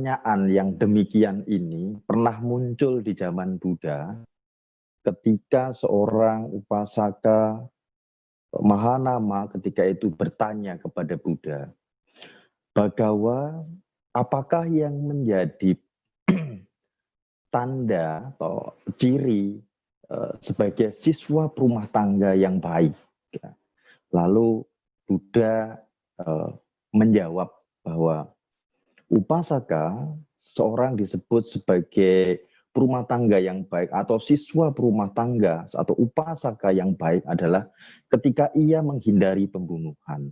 pertanyaan yang demikian ini pernah muncul di zaman Buddha ketika seorang upasaka Mahanama ketika itu bertanya kepada Buddha, Bagawa, apakah yang menjadi tanda atau ciri sebagai siswa rumah tangga yang baik? Lalu Buddha menjawab bahwa upasaka, seorang disebut sebagai rumah tangga yang baik atau siswa rumah tangga atau upasaka yang baik adalah ketika ia menghindari pembunuhan,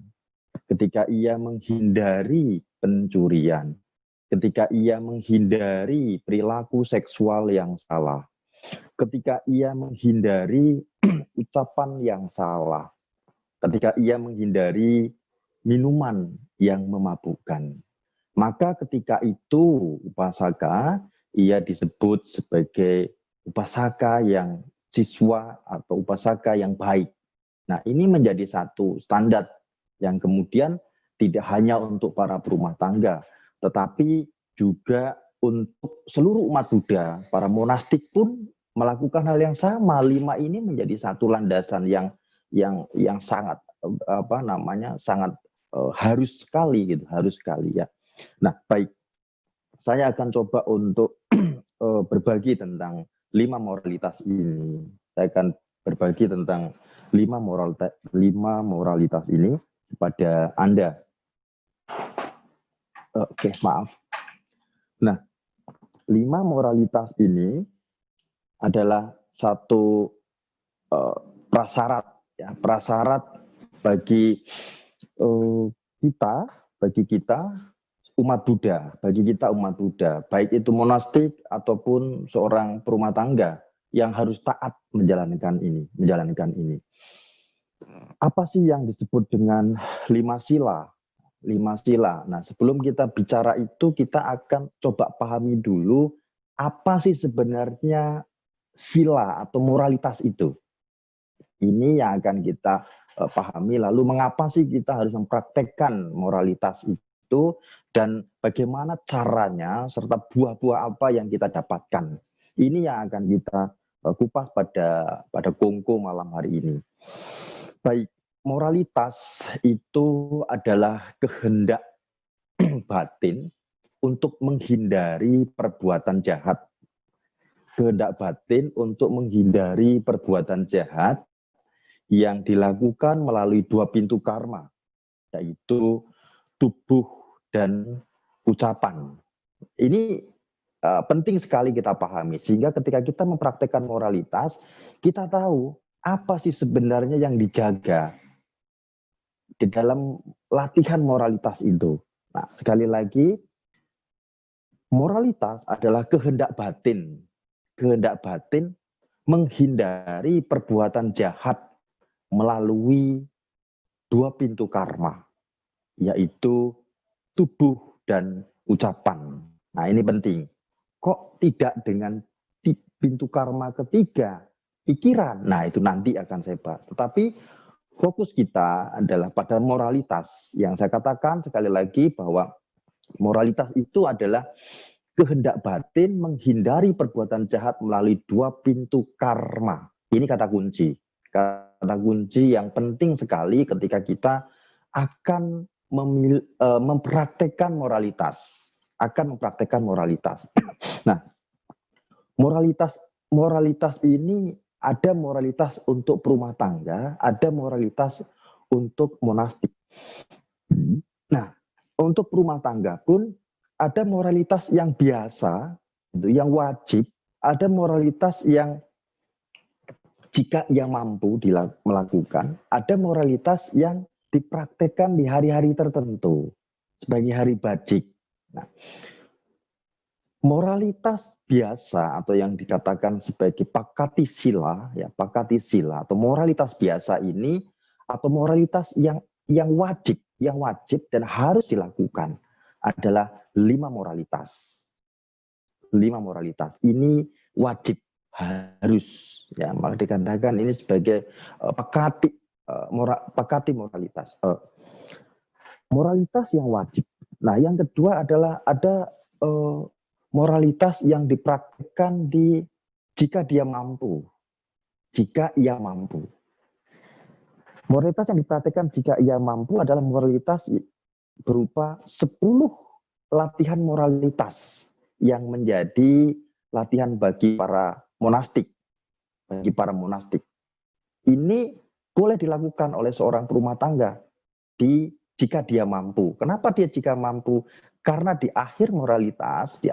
ketika ia menghindari pencurian, ketika ia menghindari perilaku seksual yang salah, ketika ia menghindari ucapan yang salah, ketika ia menghindari minuman yang memabukkan. Maka ketika itu upasaka, ia disebut sebagai upasaka yang siswa atau upasaka yang baik. Nah, ini menjadi satu standar yang kemudian tidak hanya untuk para berumah tangga, tetapi juga untuk seluruh umat Buddha. Para monastik pun melakukan hal yang sama. 5 ini menjadi satu landasan yang sangat sangat harus sekali gitu, harus sekali ya. Nah, baik. Saya akan coba untuk berbagi tentang 5 moralitas ini. Saya akan berbagi tentang 5 moralitas ini kepada Anda. Oke, maaf. Nah, 5 moralitas ini adalah satu prasyarat bagi kita umat Buddha, baik itu monastik ataupun seorang perumah tangga yang harus taat menjalankan ini. Apa sih yang disebut dengan 5 sila? 5 sila. Nah, sebelum kita bicara itu, kita akan coba pahami dulu apa sih sebenarnya sila atau moralitas itu. Ini yang akan kita pahami, lalu mengapa sih kita harus mempraktekkan moralitas itu, dan bagaimana caranya, serta buah-buah apa yang kita dapatkan. Ini yang akan kita kupas pada Kongko malam hari ini. Baik, moralitas itu adalah kehendak batin untuk menghindari perbuatan jahat. Kehendak batin untuk menghindari perbuatan jahat yang dilakukan melalui 2 pintu karma, yaitu tubuh dan ucapan. Ini penting sekali kita pahami, sehingga ketika kita mempraktekkan moralitas, kita tahu apa sih sebenarnya yang dijaga di dalam latihan moralitas itu. Nah, sekali lagi, moralitas adalah kehendak batin menghindari perbuatan jahat melalui 2 pintu karma, yaitu tubuh dan ucapan. Nah, ini penting. Kok tidak dengan pintu karma ketiga, pikiran? Nah, itu nanti akan saya bahas. Tetapi fokus kita adalah pada moralitas. Yang saya katakan sekali lagi bahwa moralitas itu adalah kehendak batin menghindari perbuatan jahat melalui 2 pintu karma. Ini kata kunci yang penting sekali ketika kita akan mempraktekkan moralitas. Nah, moralitas ini ada moralitas untuk perumah tangga, ada moralitas untuk monastik. Nah, untuk perumah tangga pun ada moralitas yang biasa, yang wajib, ada moralitas yang jika ia mampu melakukan, ada moralitas yang dipraktekkan di hari-hari tertentu sebagai hari bajik. Nah, moralitas biasa atau yang dikatakan sebagai pakati sila atau moralitas biasa ini atau moralitas yang wajib dan harus dilakukan adalah 5 moralitas. 5 moralitas ini wajib, harus, ya, maka dikatakan ini sebagai pakati moralitas. Moralitas yang wajib. Nah, yang kedua adalah ada eh, moralitas yang dipraktikkan jika dia mampu. Jika ia mampu. Moralitas yang dipraktikkan jika ia mampu adalah moralitas berupa 10 latihan moralitas yang menjadi latihan bagi para monastik. Bagi para monastik. Ini boleh dilakukan oleh seorang perumah tangga jika dia mampu. Kenapa dia jika mampu? Karena di akhir moralitas di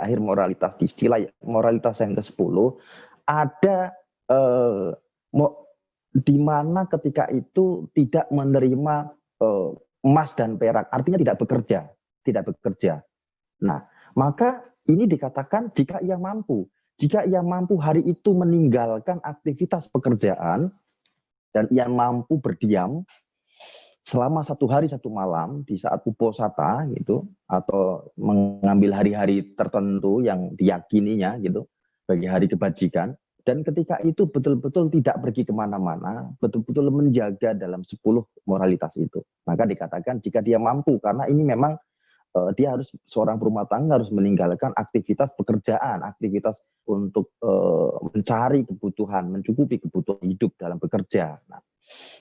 sila moralitas yang ke-10 ada di mana ketika itu tidak menerima emas dan perak, artinya tidak bekerja. Nah, maka ini dikatakan jika ia mampu. Jika ia mampu hari itu meninggalkan aktivitas pekerjaan dan ia mampu berdiam selama 1 hari 1 malam di saat uposata gitu, atau mengambil hari-hari tertentu yang diyakininya gitu, bagi hari kebajikan, dan ketika itu betul-betul tidak pergi kemana-mana, betul-betul menjaga dalam 10 moralitas itu. Maka dikatakan jika dia mampu, karena ini memang dia harus, seorang perumah tangga harus meninggalkan aktivitas pekerjaan, aktivitas untuk mencari kebutuhan, mencukupi kebutuhan hidup dalam bekerja. Nah,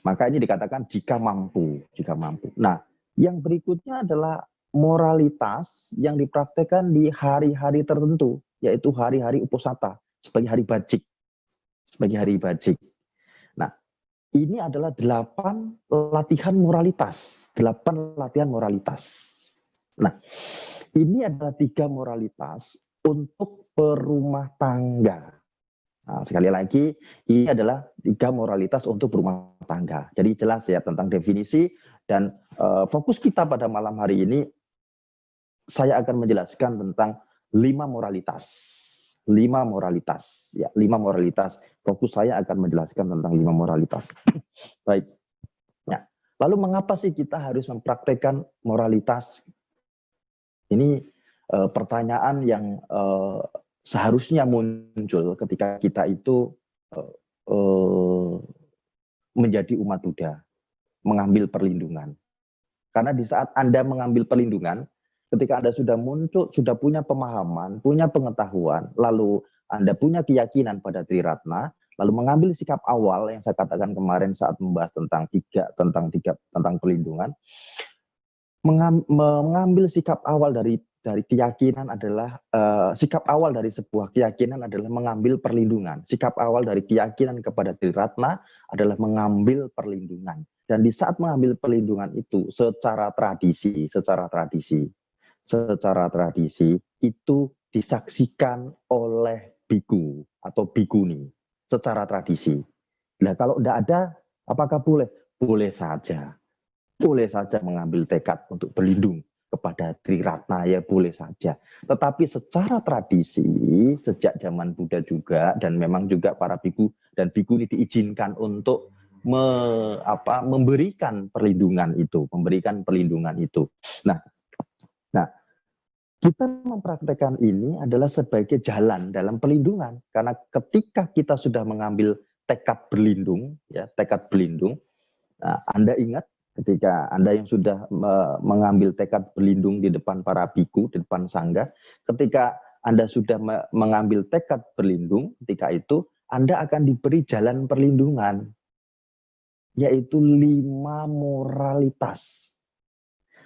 maka ini dikatakan jika mampu, jika mampu. Nah, yang berikutnya adalah moralitas yang dipraktekkan di hari-hari tertentu, yaitu hari-hari uposata, sebagai hari bajik, sebagai hari bajik. Nah, ini adalah 8 latihan moralitas, 8 latihan moralitas. Nah, ini adalah 3 moralitas untuk perumah tangga. Nah, sekali lagi, ini adalah 3 moralitas untuk berumah tangga. Jadi jelas ya tentang definisi, dan fokus kita pada malam hari ini, saya akan menjelaskan tentang 5 moralitas. 5 moralitas. Ya, 5 moralitas. Fokus saya akan menjelaskan tentang 5 moralitas. Baik. Ya. Lalu mengapa sih kita harus mempraktekkan moralitas? Ini pertanyaan yang seharusnya muncul ketika kita itu menjadi umat Buddha, mengambil perlindungan. Karena di saat Anda mengambil perlindungan, ketika Anda sudah muncul, sudah punya pemahaman, punya pengetahuan, lalu Anda punya keyakinan pada Triratna, lalu mengambil sikap awal yang saya katakan kemarin saat membahas tentang perlindungan, mengambil sikap awal dari keyakinan adalah sikap awal dari sebuah keyakinan adalah mengambil perlindungan. Sikap awal dari keyakinan kepada Triratna adalah mengambil perlindungan. Dan di saat mengambil perlindungan itu secara tradisi itu disaksikan oleh biku atau bikuni secara tradisi. Nah, kalau tidak ada, apakah boleh? Boleh saja. Boleh saja mengambil tekad untuk berlindung kepada Triratna, ya boleh saja. Tetapi secara tradisi, sejak zaman Buddha juga, dan memang juga para biku dan bikuni diizinkan untuk memberikan perlindungan itu, Nah, kita mempraktekkan ini adalah sebagai jalan dalam perlindungan, karena ketika kita sudah mengambil tekad berlindung, nah, Anda ingat ketika Anda yang sudah mengambil tekad berlindung di depan para biku, di depan sangga, ketika Anda sudah mengambil tekad berlindung, ketika itu Anda akan diberi jalan perlindungan, yaitu 5 moralitas.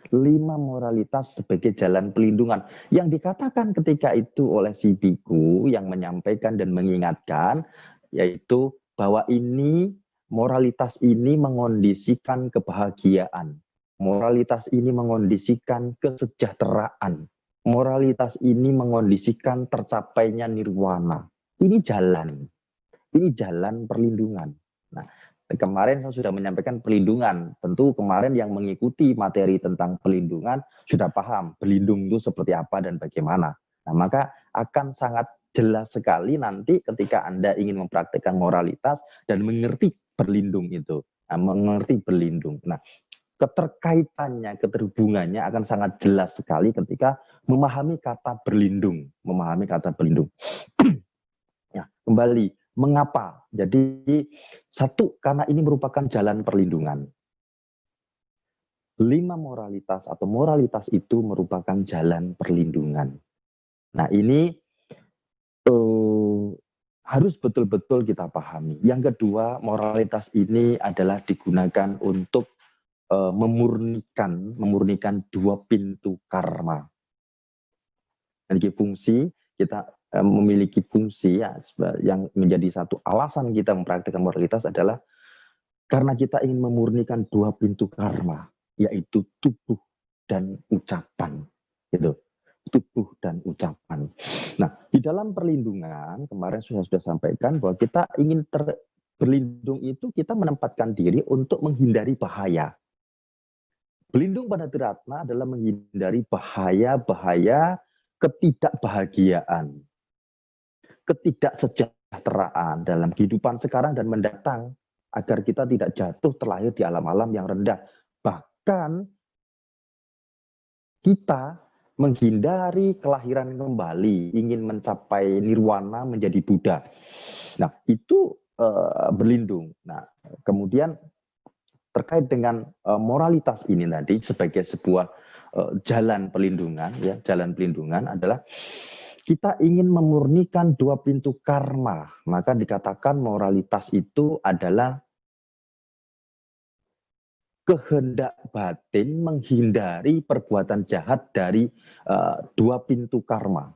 5 moralitas sebagai jalan perlindungan yang dikatakan ketika itu oleh si biku yang menyampaikan dan mengingatkan, yaitu bahwa moralitas ini mengondisikan kebahagiaan, moralitas ini mengondisikan kesejahteraan, moralitas ini mengondisikan tercapainya nirwana. Ini jalan perlindungan. Nah, kemarin saya sudah menyampaikan perlindungan. Tentu kemarin yang mengikuti materi tentang perlindungan sudah paham berlindung itu seperti apa dan bagaimana. Nah, maka akan sangat jelas sekali nanti ketika Anda ingin mempraktikkan moralitas dan mengerti berlindung itu. Nah, mengerti berlindung. Nah, keterkaitannya, keterhubungannya akan sangat jelas sekali ketika memahami kata berlindung. Ya, kembali. Mengapa? Jadi, satu, karena ini merupakan jalan perlindungan. 5 moralitas atau moralitas itu merupakan jalan perlindungan. Nah, ini harus betul-betul kita pahami. Yang kedua, moralitas ini adalah digunakan untuk memurnikan dua pintu karma. Memiliki fungsi, kita memiliki fungsi ya, yang menjadi satu alasan kita mempraktikkan moralitas adalah karena kita ingin memurnikan dua pintu karma, yaitu tubuh dan ucapan. Gitu. Tubuh dan ucapan. Nah, di dalam perlindungan, kemarin sudah sampaikan bahwa kita ingin berlindung itu kita menempatkan diri untuk menghindari bahaya. Berlindung pada Triratna adalah menghindari bahaya-bahaya ketidakbahagiaan, ketidaksejahteraan dalam kehidupan sekarang dan mendatang, agar kita tidak jatuh terlahir di alam-alam yang rendah. Bahkan kita menghindari kelahiran kembali, ingin mencapai nirwana menjadi Buddha. Nah, itu berlindung. Nah, kemudian terkait dengan moralitas ini tadi sebagai sebuah jalan pelindungan, ya, jalan pelindungan adalah kita ingin memurnikan dua pintu karma. Maka dikatakan moralitas itu adalah kehendak batin menghindari perbuatan jahat dari dua pintu karma.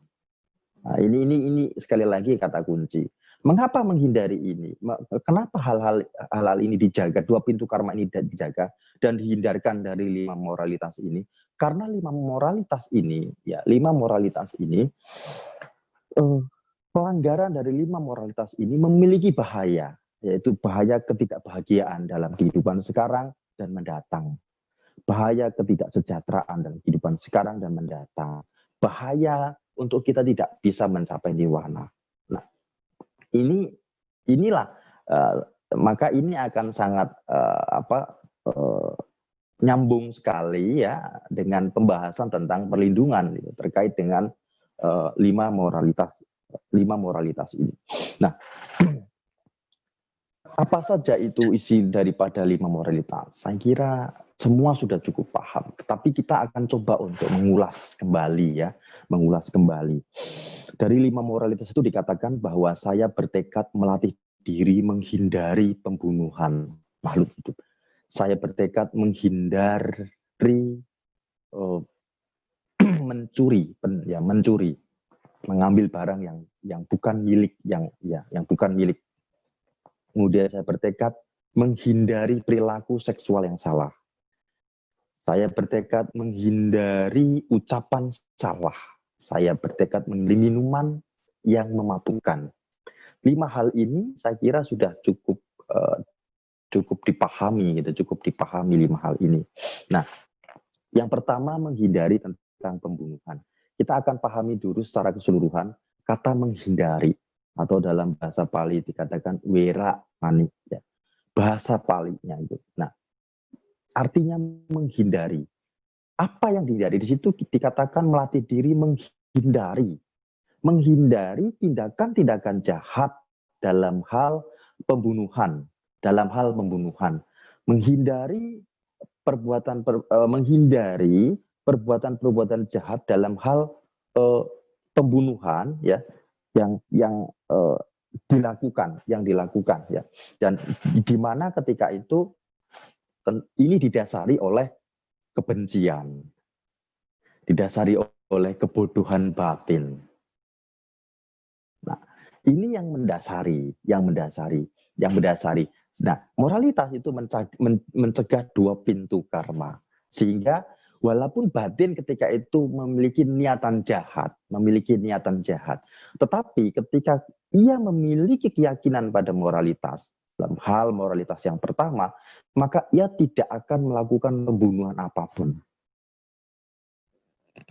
Nah, ini sekali lagi kata kunci. Mengapa menghindari ini? Kenapa hal-hal ini dijaga? Dua pintu karma ini dijaga dan dihindarkan dari lima moralitas ini? Karena lima moralitas ini, pelanggaran dari lima moralitas ini memiliki bahaya, yaitu bahaya ketidakbahagiaan dalam kehidupan sekarang dan mendatang. Bahaya ketidaksejahteraan dalam kehidupan sekarang dan mendatang. Bahaya untuk kita tidak bisa mencapai nirwana. Nah, inilah maka ini akan sangat nyambung sekali ya dengan pembahasan tentang perlindungan terkait dengan lima moralitas ini. Nah, apa saja itu isi daripada lima moralitas? Saya kira semua sudah cukup paham, tapi kita akan coba untuk mengulas kembali ya, mengulas kembali. Dari lima moralitas itu dikatakan bahwa saya bertekad melatih diri menghindari pembunuhan makhluk hidup. Saya bertekad menghindari mencuri, mengambil barang yang bukan milik, yang bukan milik. Kemudian saya bertekad menghindari perilaku seksual yang salah. Saya bertekad menghindari ucapan salah. Saya bertekad menghindari minuman yang memabukkan. Lima hal ini saya kira sudah cukup dipahami, cukup dipahami lima hal ini. Nah, yang pertama menghindari tentang pembunuhan. Kita akan pahami dulu secara keseluruhan kata menghindari, atau dalam bahasa Pali dikatakan wera mani, ya. Bahasa Palinya itu. Nah, artinya menghindari. Apa yang dihindari? Di situ dikatakan melatih diri menghindari. Menghindari tindakan-tindakan jahat dalam hal pembunuhan. Menghindari perbuatan jahat dalam hal pembunuhan ya, yang dilakukan ya. Dan di mana ketika itu ini didasari oleh kebencian, didasari oleh kebodohan batin. Nah, ini yang mendasari. Nah, moralitas itu mencegah dua pintu karma, sehingga walaupun batin ketika itu memiliki niatan jahat, tetapi ketika ia memiliki keyakinan pada moralitas, dalam hal moralitas yang pertama, maka ia tidak akan melakukan pembunuhan apapun.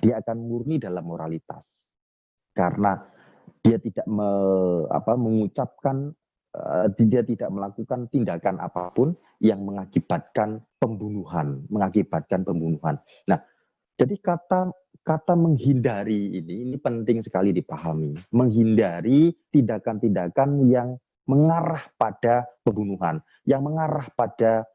Dia akan murni dalam moralitas. Karena dia tidak mengucapkan, dia tidak melakukan tindakan apapun yang mengakibatkan pembunuhan. Nah, jadi kata menghindari ini penting sekali dipahami. Menghindari tindakan-tindakan yang mengarah pada pembunuhan. Yang mengarah pada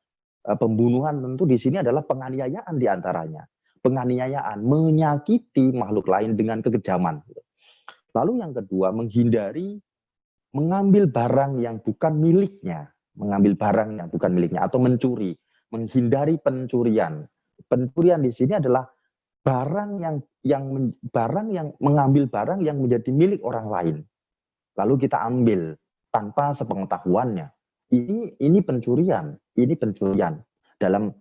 pembunuhan tentu di sini adalah penganiayaan diantaranya. Penganiayaan, menyakiti makhluk lain dengan kekejaman. Lalu yang kedua, menghindari mengambil barang yang bukan miliknya, atau mencuri, menghindari pencurian. Pencurian di sini adalah barang yang mengambil barang yang menjadi milik orang lain, lalu kita ambil tanpa sepengetahuannya. Ini pencurian, dalam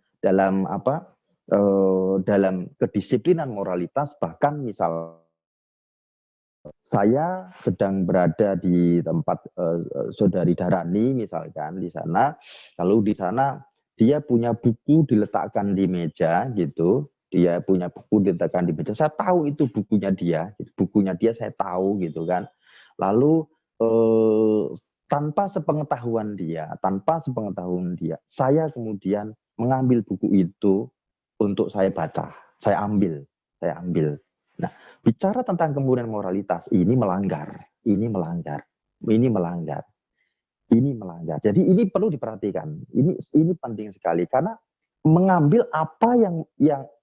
dalam kedisiplinan moralitas. Bahkan misal saya sedang berada di tempat saudari Darani misalkan di sana, lalu di sana dia punya buku diletakkan di meja gitu, saya tahu itu bukunya dia saya tahu gitu kan. Lalu tanpa sepengetahuan dia, saya kemudian mengambil buku itu untuk saya baca, saya ambil. Nah, bicara tentang kemudian moralitas, ini melanggar. Jadi ini perlu diperhatikan. Ini penting sekali karena mengambil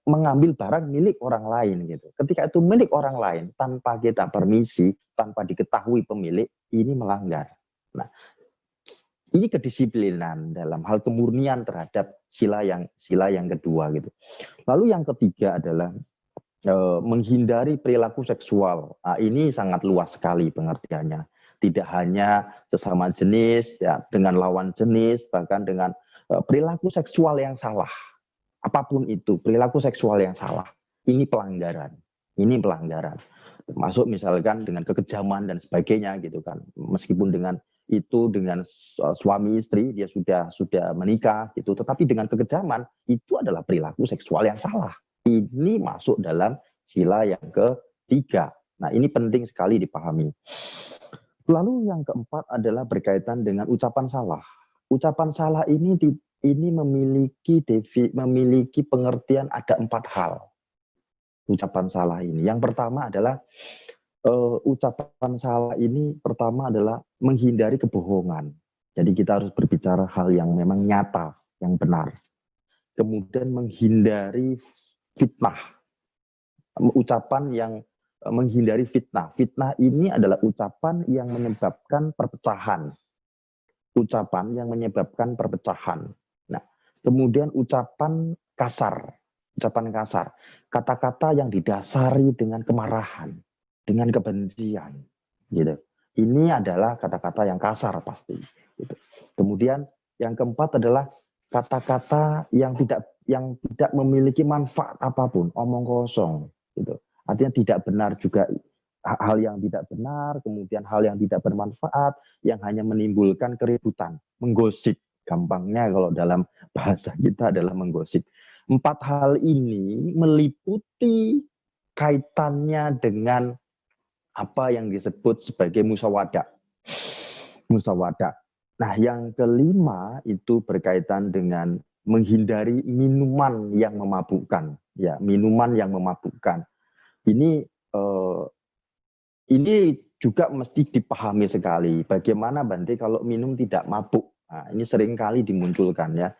mengambil barang milik orang lain gitu. Ketika itu milik orang lain tanpa kita permisi, tanpa diketahui pemilik, ini melanggar. Nah, ini kedisiplinan dalam hal kemurnian terhadap sila yang kedua gitu. Lalu yang ketiga adalah menghindari perilaku seksual. Nah, ini sangat luas sekali pengertiannya. Tidak hanya sesama jenis, ya, dengan lawan jenis, bahkan dengan perilaku seksual yang salah. Apapun itu, perilaku seksual yang salah. Ini pelanggaran. Termasuk misalkan dengan kekejaman dan sebagainya gitu kan. Meskipun dengan suami istri dia sudah menikah gitu, tetapi dengan kekejaman itu adalah perilaku seksual yang salah. Ini masuk dalam sila yang ketiga. Nah, ini penting sekali dipahami. Lalu yang keempat adalah berkaitan dengan ucapan salah. Ucapan salah ini memiliki pengertian ada 4 hal. Ucapan salah ini. Yang pertama adalah ucapan salah ini pertama adalah menghindari kebohongan. Jadi kita harus berbicara hal yang memang nyata, yang benar. Kemudian menghindari fitnah. Ucapan yang menghindari fitnah. Fitnah ini adalah ucapan yang menyebabkan perpecahan. Nah, kemudian ucapan kasar. Kata-kata yang didasari dengan kemarahan, dengan kebencian, gitu. Ini adalah kata-kata yang kasar pasti. Gitu. Kemudian yang keempat adalah kata-kata yang tidak memiliki manfaat apapun, omong kosong. Gitu. Artinya tidak benar juga, hal yang tidak benar, kemudian hal yang tidak bermanfaat, yang hanya menimbulkan keributan, menggosip. Gampangnya kalau dalam bahasa kita adalah menggosip. 4 hal ini meliputi kaitannya dengan apa yang disebut sebagai musyawadah. Nah, yang kelima itu berkaitan dengan menghindari minuman yang memabukkan. Ya, minuman yang memabukkan. Ini juga mesti dipahami sekali. Bagaimana Bante kalau minum tidak mabuk? Nah, ini sering kali dimunculkan ya.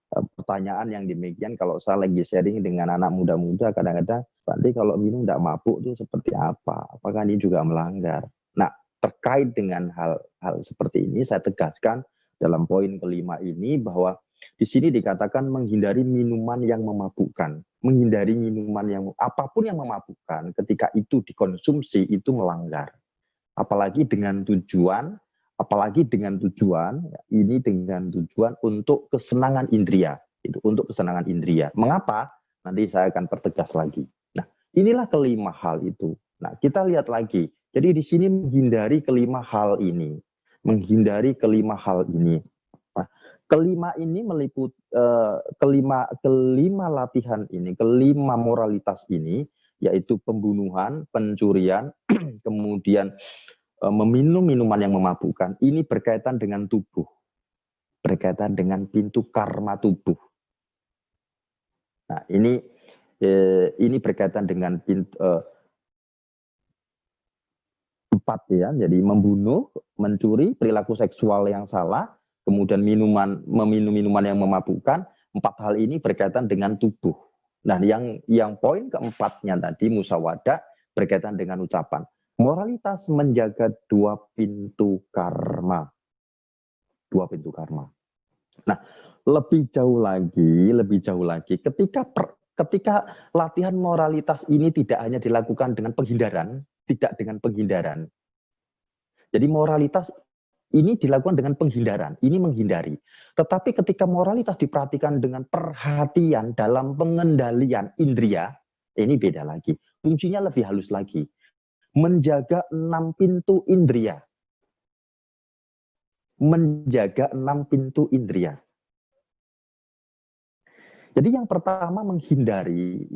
Pertanyaan yang demikian kalau saya lagi sharing dengan anak muda-muda, kadang-kadang Bante kalau minum tidak mabuk itu seperti apa? Apakah ini juga melanggar? Nah, terkait dengan hal seperti ini saya tegaskan dalam poin kelima ini bahwa di sini dikatakan menghindari minuman yang memabukkan. Menghindari minuman apapun yang memabukkan ketika itu dikonsumsi itu melanggar. Apalagi dengan tujuan untuk kesenangan indria, Mengapa? Nanti saya akan pertegas lagi. Nah, inilah kelima hal itu. Nah, kita lihat lagi. Jadi di sini menghindari kelima hal ini. Nah, kelima ini meliput kelima latihan ini, kelima moralitas ini, yaitu pembunuhan, pencurian, kemudian meminum minuman yang memabukkan. Ini berkaitan dengan tubuh, berkaitan dengan pintu karma tubuh. Nah, ini berkaitan dengan pintu 4 ya. Jadi membunuh, mencuri, perilaku seksual yang salah, kemudian meminum minuman yang memabukkan. 4 hal ini berkaitan dengan tubuh. Nah, yang poin keempatnya tadi musyawadah berkaitan dengan ucapan. Moralitas menjaga dua pintu karma. Dua pintu karma. Nah, lebih jauh lagi, ketika latihan moralitas ini tidak hanya dilakukan dengan penghindaran, tidak dengan penghindaran. Jadi moralitas ini dilakukan dengan penghindaran, ini menghindari. Tetapi ketika moralitas diperhatikan dengan perhatian dalam pengendalian indria, ini beda lagi. Fungsinya lebih halus lagi. Menjaga 6 pintu indria. Menjaga 6 pintu indria. Jadi yang pertama menghindari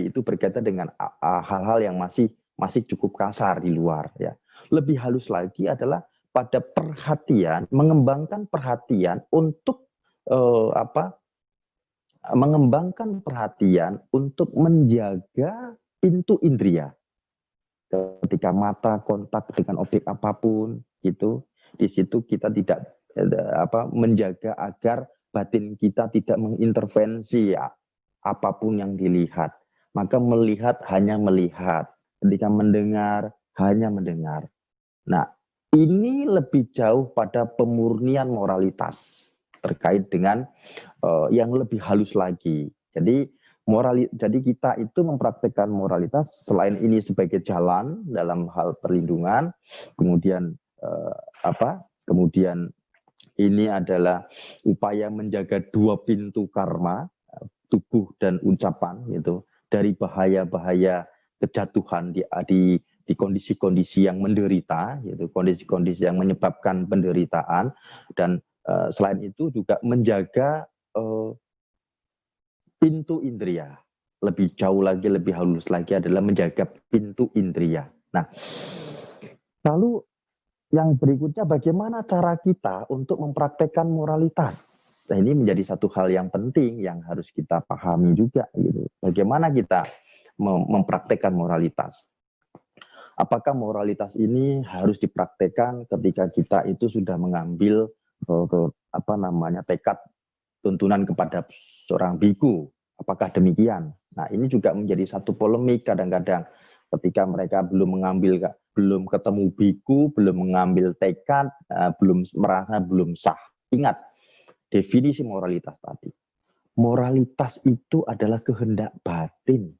itu berkaitan dengan hal-hal yang masih cukup kasar di luar ya. Lebih halus lagi adalah pada perhatian, mengembangkan perhatian untuk mengembangkan perhatian untuk menjaga pintu indria. Ketika mata kontak dengan objek apapun gitu, di situ kita tidak menjaga agar batin kita tidak mengintervensi apapun yang dilihat. Maka melihat hanya melihat, ketika mendengar hanya mendengar. Nah, ini lebih jauh pada pemurnian moralitas terkait dengan yang lebih halus lagi. Jadi kita itu mempraktikkan moralitas selain ini sebagai jalan dalam hal perlindungan, kemudian kemudian ini adalah upaya menjaga dua pintu karma, tubuh dan ucapan gitu, dari bahaya-bahaya kejatuhan di kondisi-kondisi yang menderita, gitu, kondisi-kondisi yang menyebabkan penderitaan, dan selain itu juga menjaga pintu indria. Lebih jauh lagi, lebih halus lagi adalah menjaga pintu indria. Nah, lalu yang berikutnya bagaimana cara kita untuk mempraktekkan moralitas. Nah, ini menjadi satu hal yang penting yang harus kita pahami juga gitu. Bagaimana kita mempraktekkan moralitas. Apakah moralitas ini harus dipraktekkan ketika kita itu sudah mengambil tekad tuntunan kepada seorang biku? Apakah demikian? Nah, ini juga menjadi satu polemik kadang-kadang ketika mereka belum ketemu biku, belum mengambil tekad, merasa belum sah. Ingat, definisi moralitas tadi. Moralitas itu adalah kehendak batin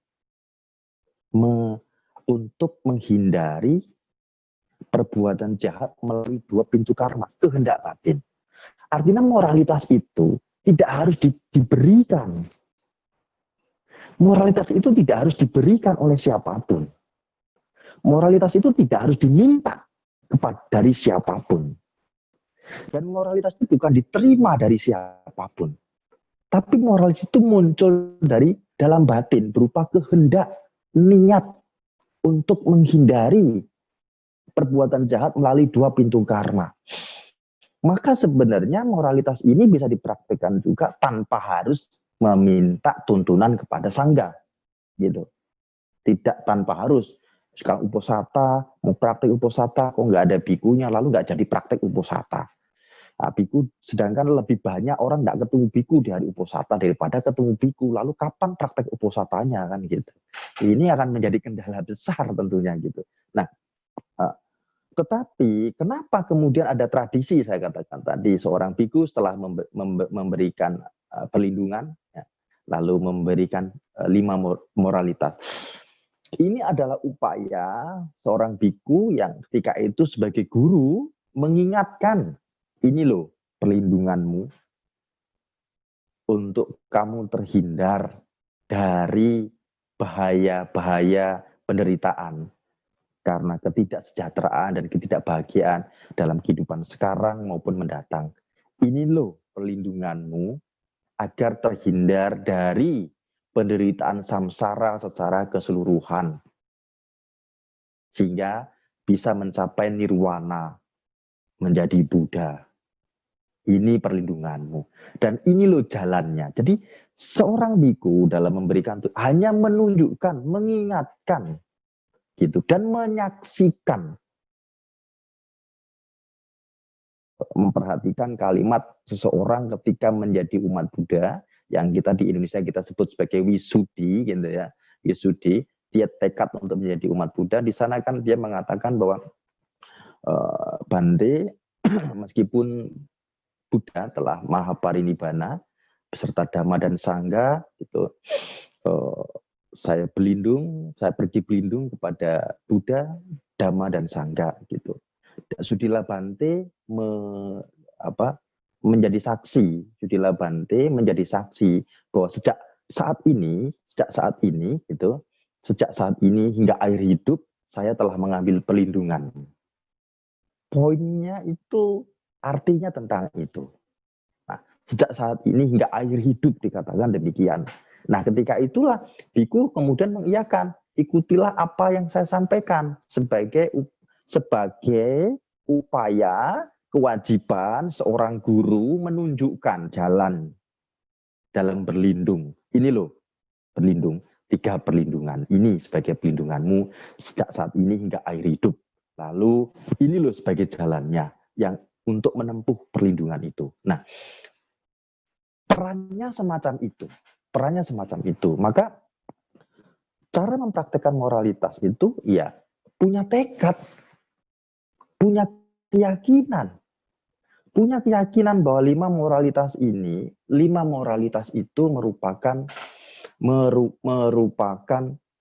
untuk menghindari perbuatan jahat melalui dua pintu karma, kehendak batin. Artinya moralitas itu tidak harus diberikan. Moralitas itu tidak harus diberikan oleh siapapun. Moralitas itu tidak harus diminta dari siapapun. Dan moralitas itu bukan diterima dari siapapun. Tapi moralitas itu muncul dari dalam batin, berupa kehendak, niat untuk menghindari perbuatan jahat melalui dua pintu karma. Maka sebenarnya moralitas ini bisa dipraktikkan juga tanpa harus meminta tuntunan kepada sangga, gitu. Tidak tanpa harus. Sekarang uposata, mau praktek uposata, kok nggak ada bikunya, lalu nggak jadi praktek uposata. Nah, biku, sedangkan lebih banyak orang nggak ketemu biku di hari uposata daripada ketemu biku. Lalu kapan praktek uposatanya kan gitu? Ini akan menjadi kendala besar tentunya gitu. Nah, tetapi kenapa kemudian ada tradisi, saya katakan tadi, seorang biku setelah memberikan perlindungan, ya, lalu memberikan 5 moralitas. Ini adalah upaya seorang biku yang ketika itu sebagai guru mengingatkan, ini loh perlindunganmu untuk kamu terhindar dari bahaya-bahaya penderitaan. Karena ketidaksejahteraan dan ketidakbahagiaan dalam kehidupan sekarang maupun mendatang. Ini loh perlindunganmu agar terhindar dari penderitaan samsara secara keseluruhan. Sehingga bisa mencapai nirwana, menjadi Buddha. Ini perlindunganmu. Dan ini loh jalannya. Jadi seorang biku dalam memberikan itu hanya menunjukkan, mengingatkan, gitu, dan menyaksikan, memperhatikan kalimat seseorang ketika menjadi umat Buddha yang kita di Indonesia kita sebut sebagai wisudi, gitu ya, wisudi. dia tekad untuk menjadi umat Buddha. Di sana kan dia mengatakan bahwa Bante, meskipun Buddha telah maha parinibbana beserta Dhamma dan Sangha, gitu, saya pergi berlindung kepada Buddha, Dhamma dan Sangha, gitu. Sudilah Bante menjadi saksi, Sudilah Bante menjadi saksi bahwa sejak saat ini gitu, sejak saat ini hingga akhir hidup saya telah mengambil perlindungan. Poinnya itu artinya tentang itu. Nah, sejak saat ini hingga akhir hidup dikatakan demikian. Nah, ketika itulah biku kemudian mengiyakan, ikutilah apa yang saya sampaikan sebagai upaya kewajiban seorang guru menunjukkan jalan dalam berlindung. Ini loh, berlindung, 3 perlindungan. Ini sebagai perlindunganmu sejak saat ini hingga akhir hidup. Lalu ini loh sebagai jalannya yang untuk menempuh perlindungan itu. Nah, perannya semacam itu. Maka cara mempraktekkan moralitas itu ya punya tekad, punya keyakinan bahwa 5 moralitas itu merupakan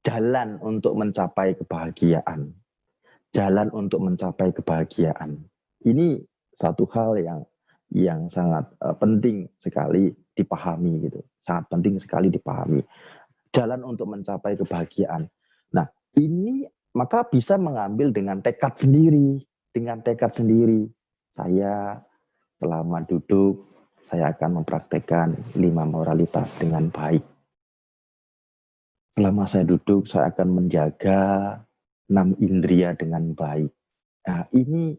jalan untuk mencapai kebahagiaan. Ini satu hal yang sangat penting sekali dipahami gitu. Sangat penting sekali dipahami. Jalan untuk mencapai kebahagiaan. Nah, ini maka bisa mengambil dengan tekad sendiri. Saya selama duduk, saya akan mempraktekkan 5 moralitas dengan baik. Selama saya duduk, saya akan menjaga 6 indria dengan baik. Nah, ini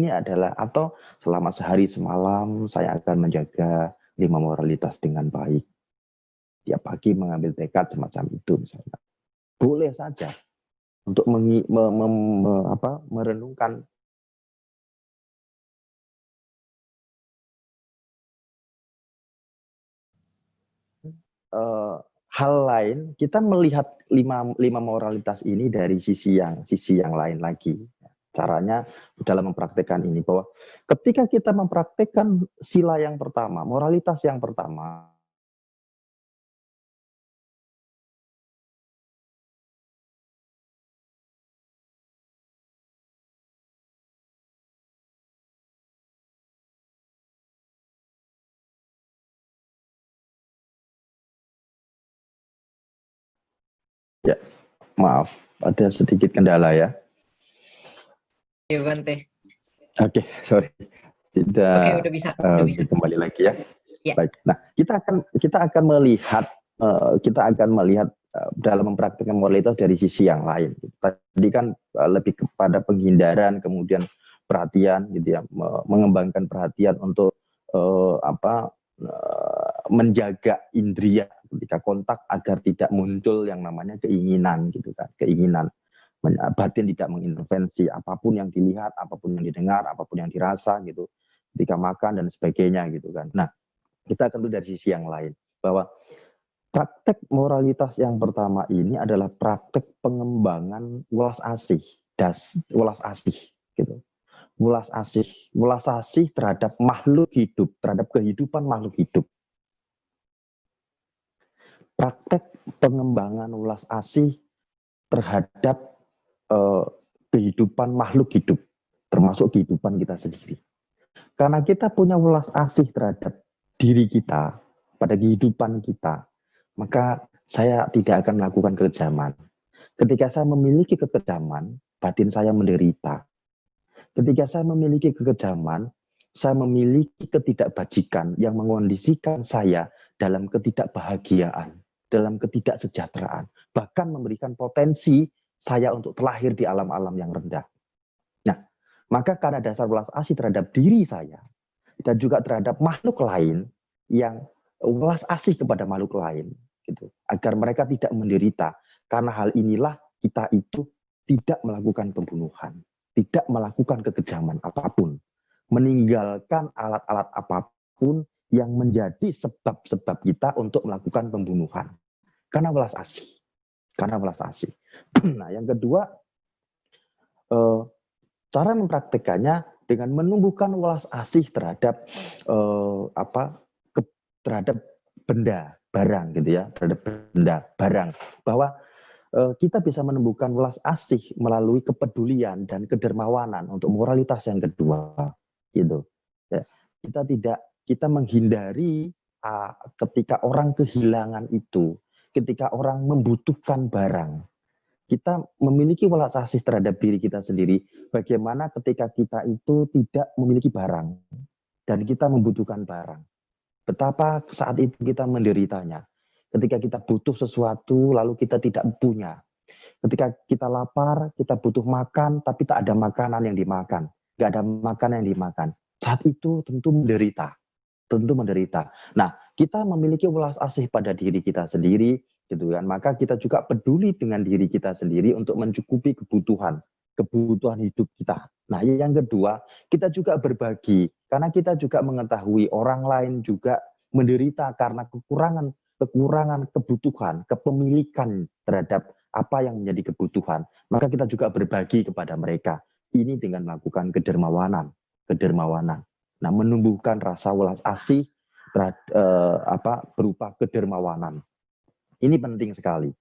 adalah, atau selama sehari semalam saya akan menjaga 5 moralitas dengan baik. Tiap pagi mengambil tekad semacam itu misalnya. Boleh saja untuk merenungkan hal lain. Kita melihat 5 moralitas ini dari sisi yang lain lagi. Caranya dalam mempraktekkan ini, bahwa ketika kita mempraktekkan sila yang pertama, moralitas yang pertama, ya maaf ada sedikit kendala ya. Iya Bante. Oke, sorry. Udah bisa. Kembali lagi ya. Ya. Baik. Nah, kita akan melihat dalam mempraktikkan moralitas dari sisi yang lain. Tadi kan lebih kepada penghindaran, kemudian perhatian, gitu ya, mengembangkan perhatian untuk menjaga indria ketika kontak agar tidak muncul yang namanya keinginan, gitu kan, keinginan. Batin tidak mengintervensi apapun yang dilihat, apapun yang didengar, apapun yang dirasa gitu, ketika makan dan sebagainya gitu kan. Nah, kita akan lihat dari sisi yang lain bahwa praktek moralitas yang pertama ini adalah praktek pengembangan welas asih gitu. Welas asih terhadap makhluk hidup, terhadap kehidupan makhluk hidup. Praktek pengembangan welas asih terhadap kehidupan makhluk hidup, termasuk kehidupan kita sendiri. Karena kita punya welas asih terhadap diri kita, pada kehidupan kita, maka saya tidak akan melakukan kekejaman. Ketika saya memiliki kekejaman, batin saya menderita. Ketika saya memiliki kekejaman, saya memiliki ketidakbajikan yang mengondisikan saya dalam ketidakbahagiaan, dalam ketidaksejahteraan, bahkan memberikan potensi saya untuk terlahir di alam-alam yang rendah. Nah, maka karena dasar welas asih terhadap diri saya dan juga terhadap makhluk lain, yang welas asih kepada makhluk lain, gitu, agar mereka tidak menderita. Karena hal inilah kita itu tidak melakukan pembunuhan, tidak melakukan kekejaman apapun, meninggalkan alat-alat apapun yang menjadi sebab-sebab kita untuk melakukan pembunuhan. Karena welas asih. Nah, yang kedua, cara mempraktekannya dengan menumbuhkan welas asih terhadap terhadap benda, barang gitu ya, terhadap benda, barang, bahwa kita bisa menumbuhkan welas asih melalui kepedulian dan kedermawanan untuk moralitas yang kedua, gitu. Ya, kita menghindari ketika orang kehilangan itu, ketika orang membutuhkan barang, kita memiliki welas asih terhadap diri kita sendiri. Bagaimana ketika kita itu tidak memiliki barang dan kita membutuhkan barang. Betapa saat itu kita menderitanya. Ketika kita butuh sesuatu lalu kita tidak punya. Ketika kita lapar, kita butuh makan tapi tak ada makanan yang dimakan. Nggak ada makanan yang dimakan. Saat itu tentu menderita. Tentu menderita. Nah, kita memiliki welas asih pada diri kita sendiri, gitu kan. Maka kita juga peduli dengan diri kita sendiri untuk mencukupi kebutuhan hidup kita. Nah, yang kedua, kita juga berbagi karena kita juga mengetahui orang lain juga menderita karena kekurangan kebutuhan, kepemilikan terhadap apa yang menjadi kebutuhan. Maka kita juga berbagi kepada mereka. Ini dengan melakukan kedermawanan. Nah, menumbuhkan rasa welas asih berupa kedermawanan. Ini penting sekali.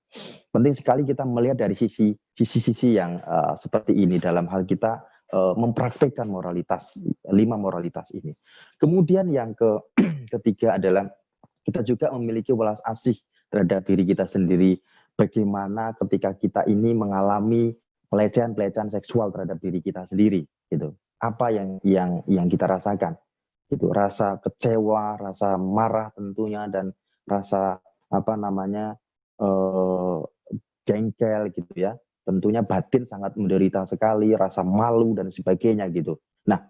Penting sekali kita melihat dari sisi-sisi yang seperti ini dalam hal kita mempraktekkan moralitas, 5 moralitas ini. Kemudian yang ketiga adalah kita juga memiliki welas asih terhadap diri kita sendiri. Bagaimana ketika kita ini mengalami pelecehan seksual terhadap diri kita sendiri, gitu. Apa yang kita rasakan? Itu rasa kecewa, rasa marah tentunya, dan rasa jengkel gitu ya. Tentunya batin sangat menderita sekali, rasa malu dan sebagainya gitu. Nah,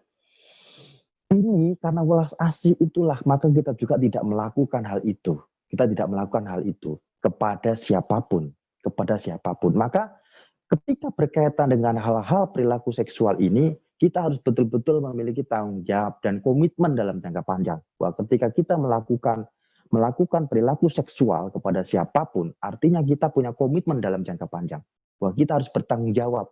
ini karena welas asih itulah maka kita juga tidak melakukan hal itu. Kita tidak melakukan hal itu kepada siapapun. Maka ketika berkaitan dengan hal-hal perilaku seksual ini, kita harus betul-betul memiliki tanggung jawab dan komitmen dalam jangka panjang. Bahwa ketika kita melakukan perilaku seksual kepada siapapun, artinya kita punya komitmen dalam jangka panjang. Bahwa kita harus bertanggung jawab.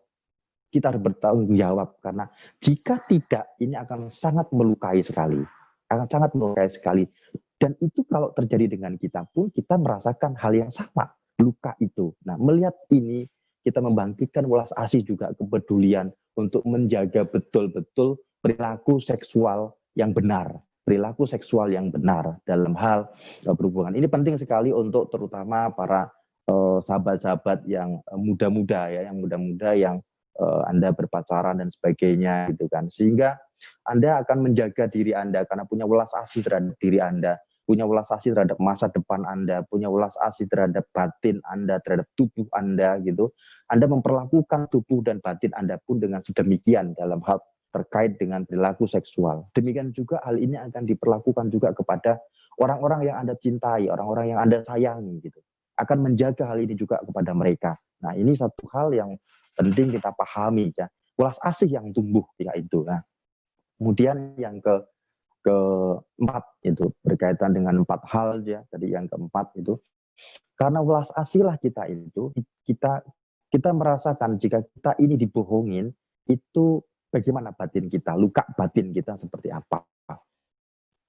Kita harus bertanggung jawab karena jika tidak, ini akan sangat melukai sekali. Dan itu kalau terjadi dengan kita pun, kita merasakan hal yang sama, luka itu. Nah, melihat ini, kita membangkitkan welas asih juga kepedulian untuk menjaga betul-betul perilaku seksual yang benar. Dalam hal berhubungan. Ini penting sekali untuk terutama para sahabat-sahabat yang muda-muda ya, yang Anda berpacaran dan sebagainya gitu kan. Sehingga Anda akan menjaga diri Anda karena punya welas asih terhadap diri Anda, punya welas asih terhadap masa depan Anda, punya welas asih terhadap batin Anda, terhadap tubuh Anda gitu. Anda memperlakukan tubuh dan batin Anda pun dengan sedemikian dalam hal terkait dengan perilaku seksual. Demikian juga hal ini akan diperlakukan juga kepada orang-orang yang Anda cintai, orang-orang yang Anda sayangi gitu. Akan menjaga hal ini juga kepada mereka. Nah, ini satu hal yang penting kita pahami ya. Welas asih yang tumbuh ketika itu. Nah, kemudian yang keempat itu berkaitan dengan 4 hal ya. Tadi yang keempat itu karena welas asih lah kita merasakan jika kita ini dibohongin itu bagaimana batin kita, luka batin kita seperti apa,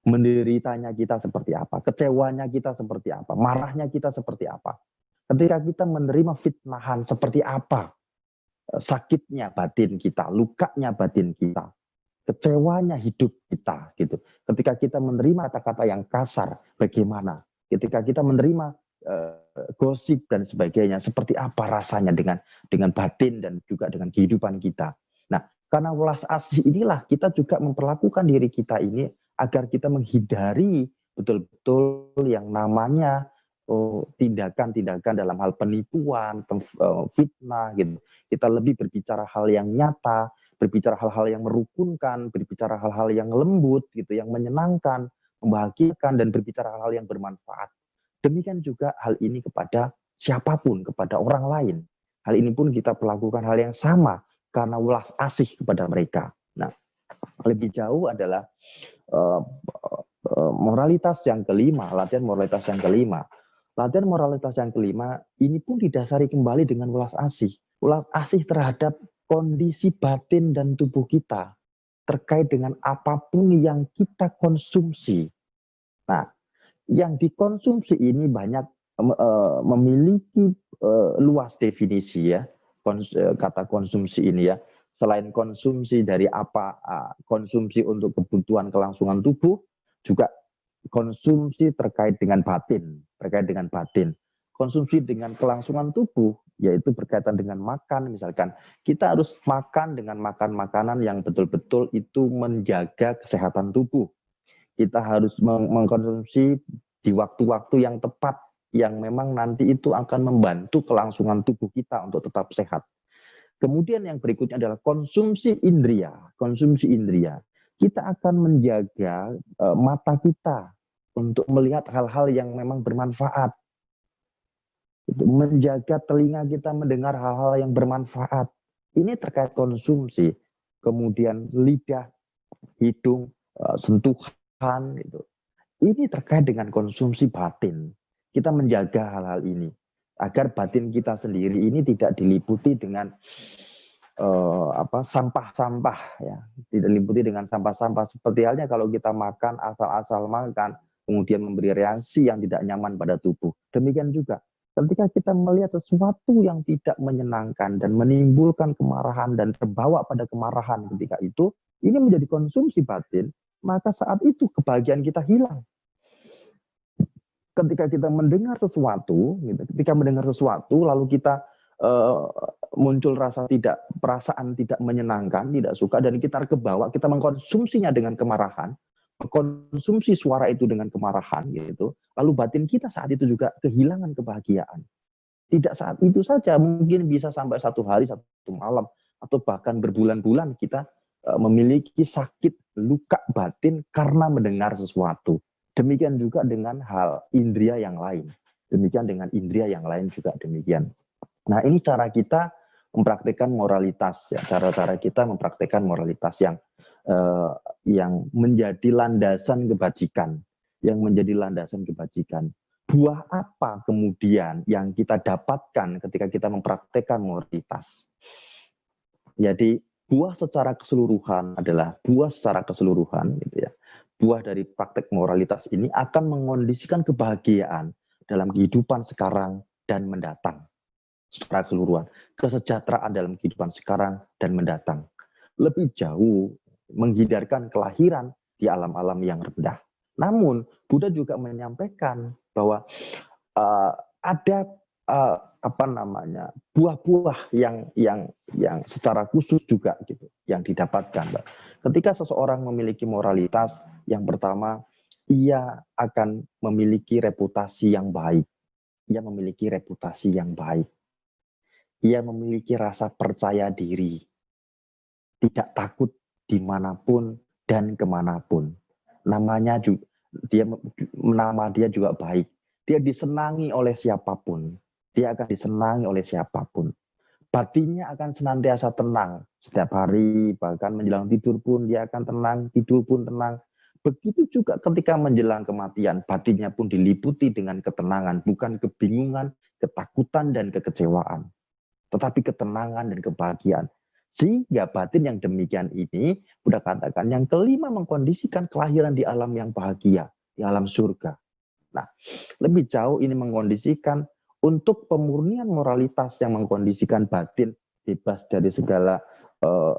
menderitanya kita seperti apa, kecewanya kita seperti apa, marahnya kita seperti apa. Ketika kita menerima fitnahan seperti apa, sakitnya batin kita, lukanya batin kita, kecewanya hidup kita gitu. Ketika kita menerima kata-kata yang kasar, bagaimana? Ketika kita menerima gosip dan sebagainya, seperti apa rasanya dengan batin dan juga dengan kehidupan kita. Nah, karena welas asih inilah kita juga memperlakukan diri kita ini agar kita menghindari betul-betul yang namanya tindakan-tindakan dalam hal penipuan, fitnah gitu. Kita lebih berbicara hal yang nyata, berbicara hal-hal yang merukunkan, berbicara hal-hal yang lembut gitu, yang menyenangkan, membahagiakan, dan berbicara hal-hal yang bermanfaat. Demikian juga hal ini kepada siapapun, kepada orang lain. Hal ini pun kita perlakukan hal yang sama karena welas asih kepada mereka. Nah, lebih jauh adalah moralitas yang kelima, latihan moralitas yang kelima. Latihan moralitas yang kelima, ini pun didasari kembali dengan welas asih. Welas asih terhadap kondisi batin dan tubuh kita, terkait dengan apapun yang kita konsumsi. Nah, yang dikonsumsi ini banyak memiliki luas definisi ya, kata konsumsi ini ya. Selain konsumsi dari apa, konsumsi untuk kebutuhan kelangsungan tubuh, juga konsumsi terkait dengan batin, konsumsi dengan kelangsungan tubuh, yaitu berkaitan dengan makan. Misalkan kita harus makan dengan makan makanan yang betul-betul itu menjaga kesehatan tubuh. Kita harus mengkonsumsi di waktu-waktu yang tepat, yang memang nanti itu akan membantu kelangsungan tubuh kita untuk tetap sehat. Kemudian yang berikutnya adalah konsumsi indria. Kita akan menjaga mata kita untuk melihat hal-hal yang memang bermanfaat. Menjaga telinga kita mendengar hal-hal yang bermanfaat. Ini terkait konsumsi. Kemudian lidah, hidung, sentuhan. Gitu. Ini terkait dengan konsumsi batin. Kita menjaga hal-hal ini. Agar batin kita sendiri ini tidak diliputi dengan sampah-sampah ya, tidak diliputi dengan sampah-sampah. Seperti halnya kalau kita makan asal-asal makan, kemudian memberi reaksi yang tidak nyaman pada tubuh. Demikian juga ketika kita melihat sesuatu yang tidak menyenangkan dan menimbulkan kemarahan dan terbawa pada kemarahan ketika itu, ini menjadi konsumsi batin, maka saat itu kebahagiaan kita hilang. Ketika kita mendengar sesuatu, lalu kita muncul perasaan tidak menyenangkan, tidak suka, dan kita kebawa, kita mengkonsumsinya dengan kemarahan, mengkonsumsi suara itu dengan kemarahan, gitu. Lalu batin kita saat itu juga kehilangan kebahagiaan. Tidak saat itu saja, mungkin bisa sampai 1 hari, 1 malam, atau bahkan berbulan-bulan kita memiliki sakit, luka batin karena mendengar sesuatu. Demikian juga dengan hal indria yang lain. Juga demikian. Nah, ini cara kita mempraktikkan moralitas, ya. Cara-cara kita mempraktikkan moralitas yang menjadi landasan kebajikan. Buah apa kemudian yang kita dapatkan ketika kita mempraktikkan moralitas? Jadi buah secara keseluruhan adalah gitu ya. Buah dari praktek moralitas ini akan mengondisikan kebahagiaan dalam kehidupan sekarang dan mendatang. Secara keseluruhan, kesejahteraan dalam kehidupan sekarang dan mendatang. Lebih jauh menghindarkan kelahiran di alam-alam yang rendah. Namun, Buddha juga menyampaikan bahwa ada buah-buah yang secara khusus juga gitu yang didapatkan, Mbak. Ketika seseorang memiliki moralitas, yang pertama ia akan memiliki reputasi yang baik. Ia memiliki rasa percaya diri, tidak takut dimanapun dan kemanapun. Nama dia juga baik. Dia disenangi oleh siapapun. Batinnya akan senantiasa tenang. Setiap hari, bahkan menjelang tidur pun dia akan tenang, tidur pun tenang. Begitu juga ketika menjelang kematian, batinnya pun diliputi dengan ketenangan, bukan kebingungan, ketakutan, dan kekecewaan. Tetapi ketenangan dan kebahagiaan. Sehingga batin yang demikian ini, Buddha katakan, yang kelima mengkondisikan kelahiran di alam yang bahagia, di alam surga. Nah, lebih jauh ini mengkondisikan untuk pemurnian moralitas yang mengkondisikan batin bebas dari segala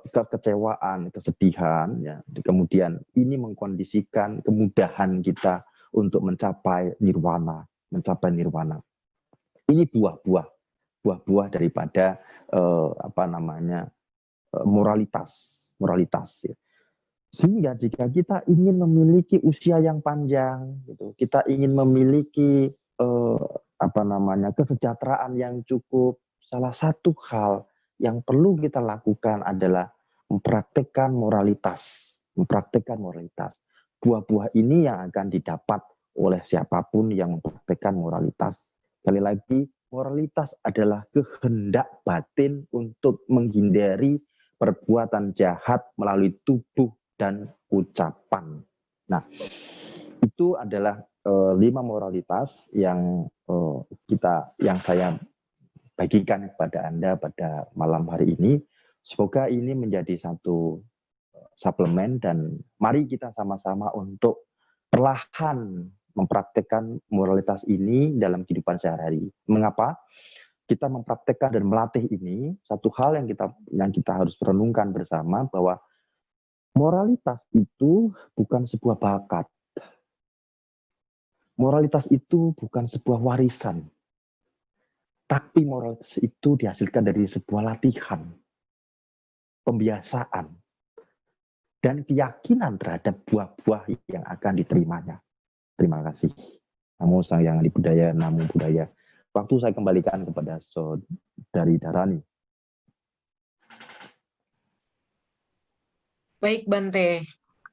kekecewaan, kesedihan, ya. Kemudian ini mengkondisikan kemudahan kita untuk mencapai nirwana. Ini buah-buah daripada moralitas. Ya. Sehingga jika kita ingin memiliki usia yang panjang, gitu, kita ingin memiliki kesejahteraan yang cukup, salah satu hal yang perlu kita lakukan adalah mempraktikkan moralitas. Buah-buah ini yang akan didapat oleh siapapun yang mempraktikkan moralitas. Sekali lagi, moralitas adalah kehendak batin untuk menghindari perbuatan jahat melalui tubuh dan ucapan. Nah, itu adalah 5 moralitas yang saya bagikan kepada Anda pada malam hari ini. Semoga ini menjadi satu suplemen dan mari kita sama-sama untuk perlahan mempraktekkan moralitas ini dalam kehidupan sehari-hari. Mengapa? Kita mempraktekkan dan melatih ini, satu hal yang kita harus renungkan bersama bahwa moralitas itu bukan sebuah bakat. Moralitas itu bukan sebuah warisan. Tapi moralitas itu dihasilkan dari sebuah latihan, pembiasaan, dan keyakinan terhadap buah-buah yang akan diterimanya. Terima kasih. Namo Sang Hyang Adi Budaya, Namo Buddhaya. Waktu saya kembalikan kepada Saudari Dharani. Baik Bante,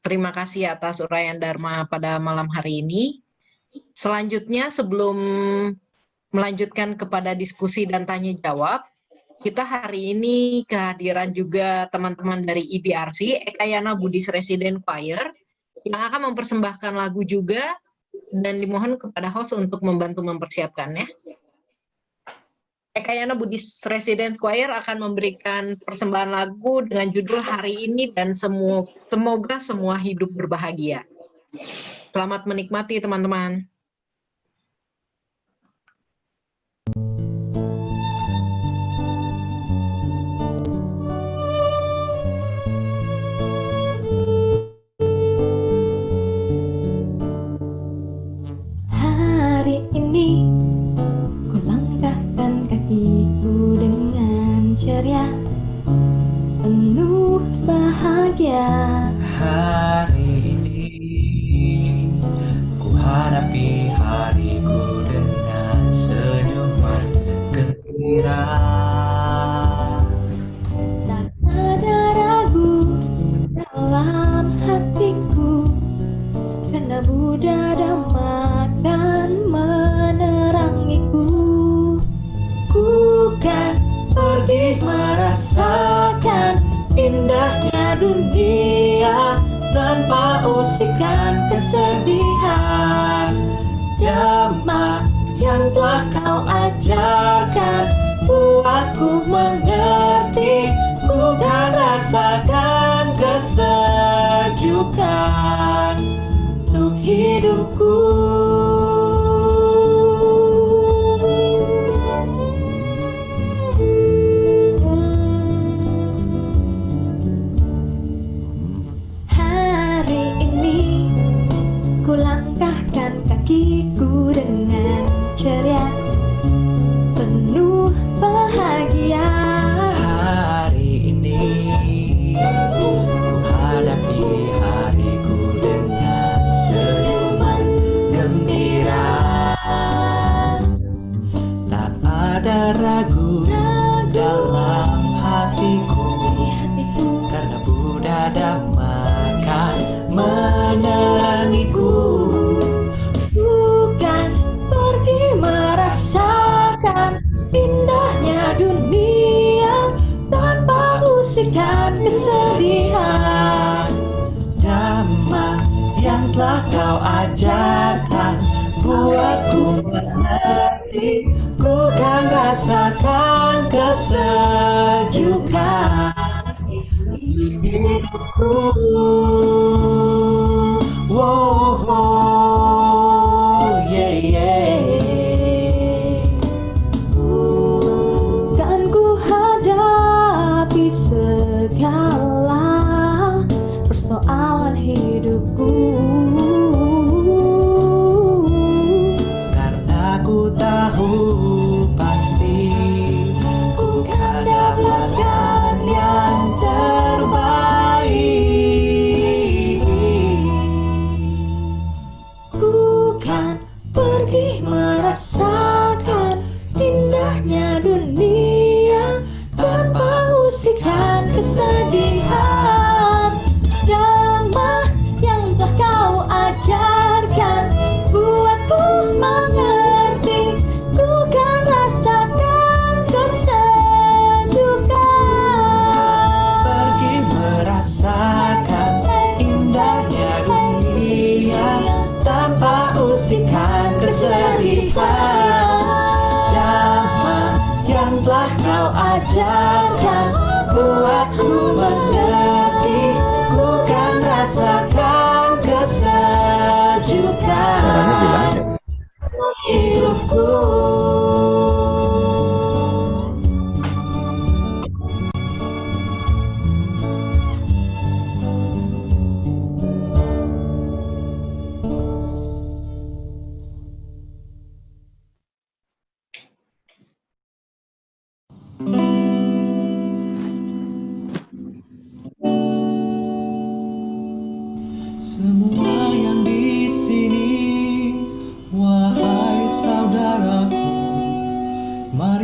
terima kasih atas uraian Dharma pada malam hari ini. Selanjutnya sebelum melanjutkan kepada diskusi dan tanya jawab, kita hari ini kehadiran juga teman-teman dari IBRC, Ekayana Buddhist Resident Choir, yang akan mempersembahkan lagu juga dan dimohon kepada host untuk membantu mempersiapkannya. Ekayana Buddhist Resident Choir akan memberikan persembahan lagu dengan judul Hari Ini dan Semoga Semua Hidup Berbahagia. Selamat menikmati teman-teman. Hari ini ku langkahkan kakiku dengan ceria, penuh bahagia. Hari ini ku hadapi hariku dengan senyuman gembira. Tak ada ragu dalam hatiku, karena Buddha Dhamma akan menerangiku. Ku kan pergi merasakan indahnya dunia tanpa usikan kesedihan. Dhamma yang telah kau ajarkan buatku mengerti, ku kan rasakan kesejukan untuk hidupku. Kakiku dengan ceria, penuh bahagia. Hari ini ku hadapi hariku dengan senyuman gembira. Tak ada ragu dalam hatiku, karena Buddha Dhamma akan menerangiku. Indahnya dunia tanpa usikan kesedihan. Dhamma yang telah kau ajarkan buatku mengerti, ku kan rasakan kesejukan hidupku. Wow, yeah, yeah. Segala persoalan hidupku, karena ku tahu pasti ku kan dapatkan yang terbaik. Ku kan pergi merasakan indahnya dunia tanpa usikan kesedihan.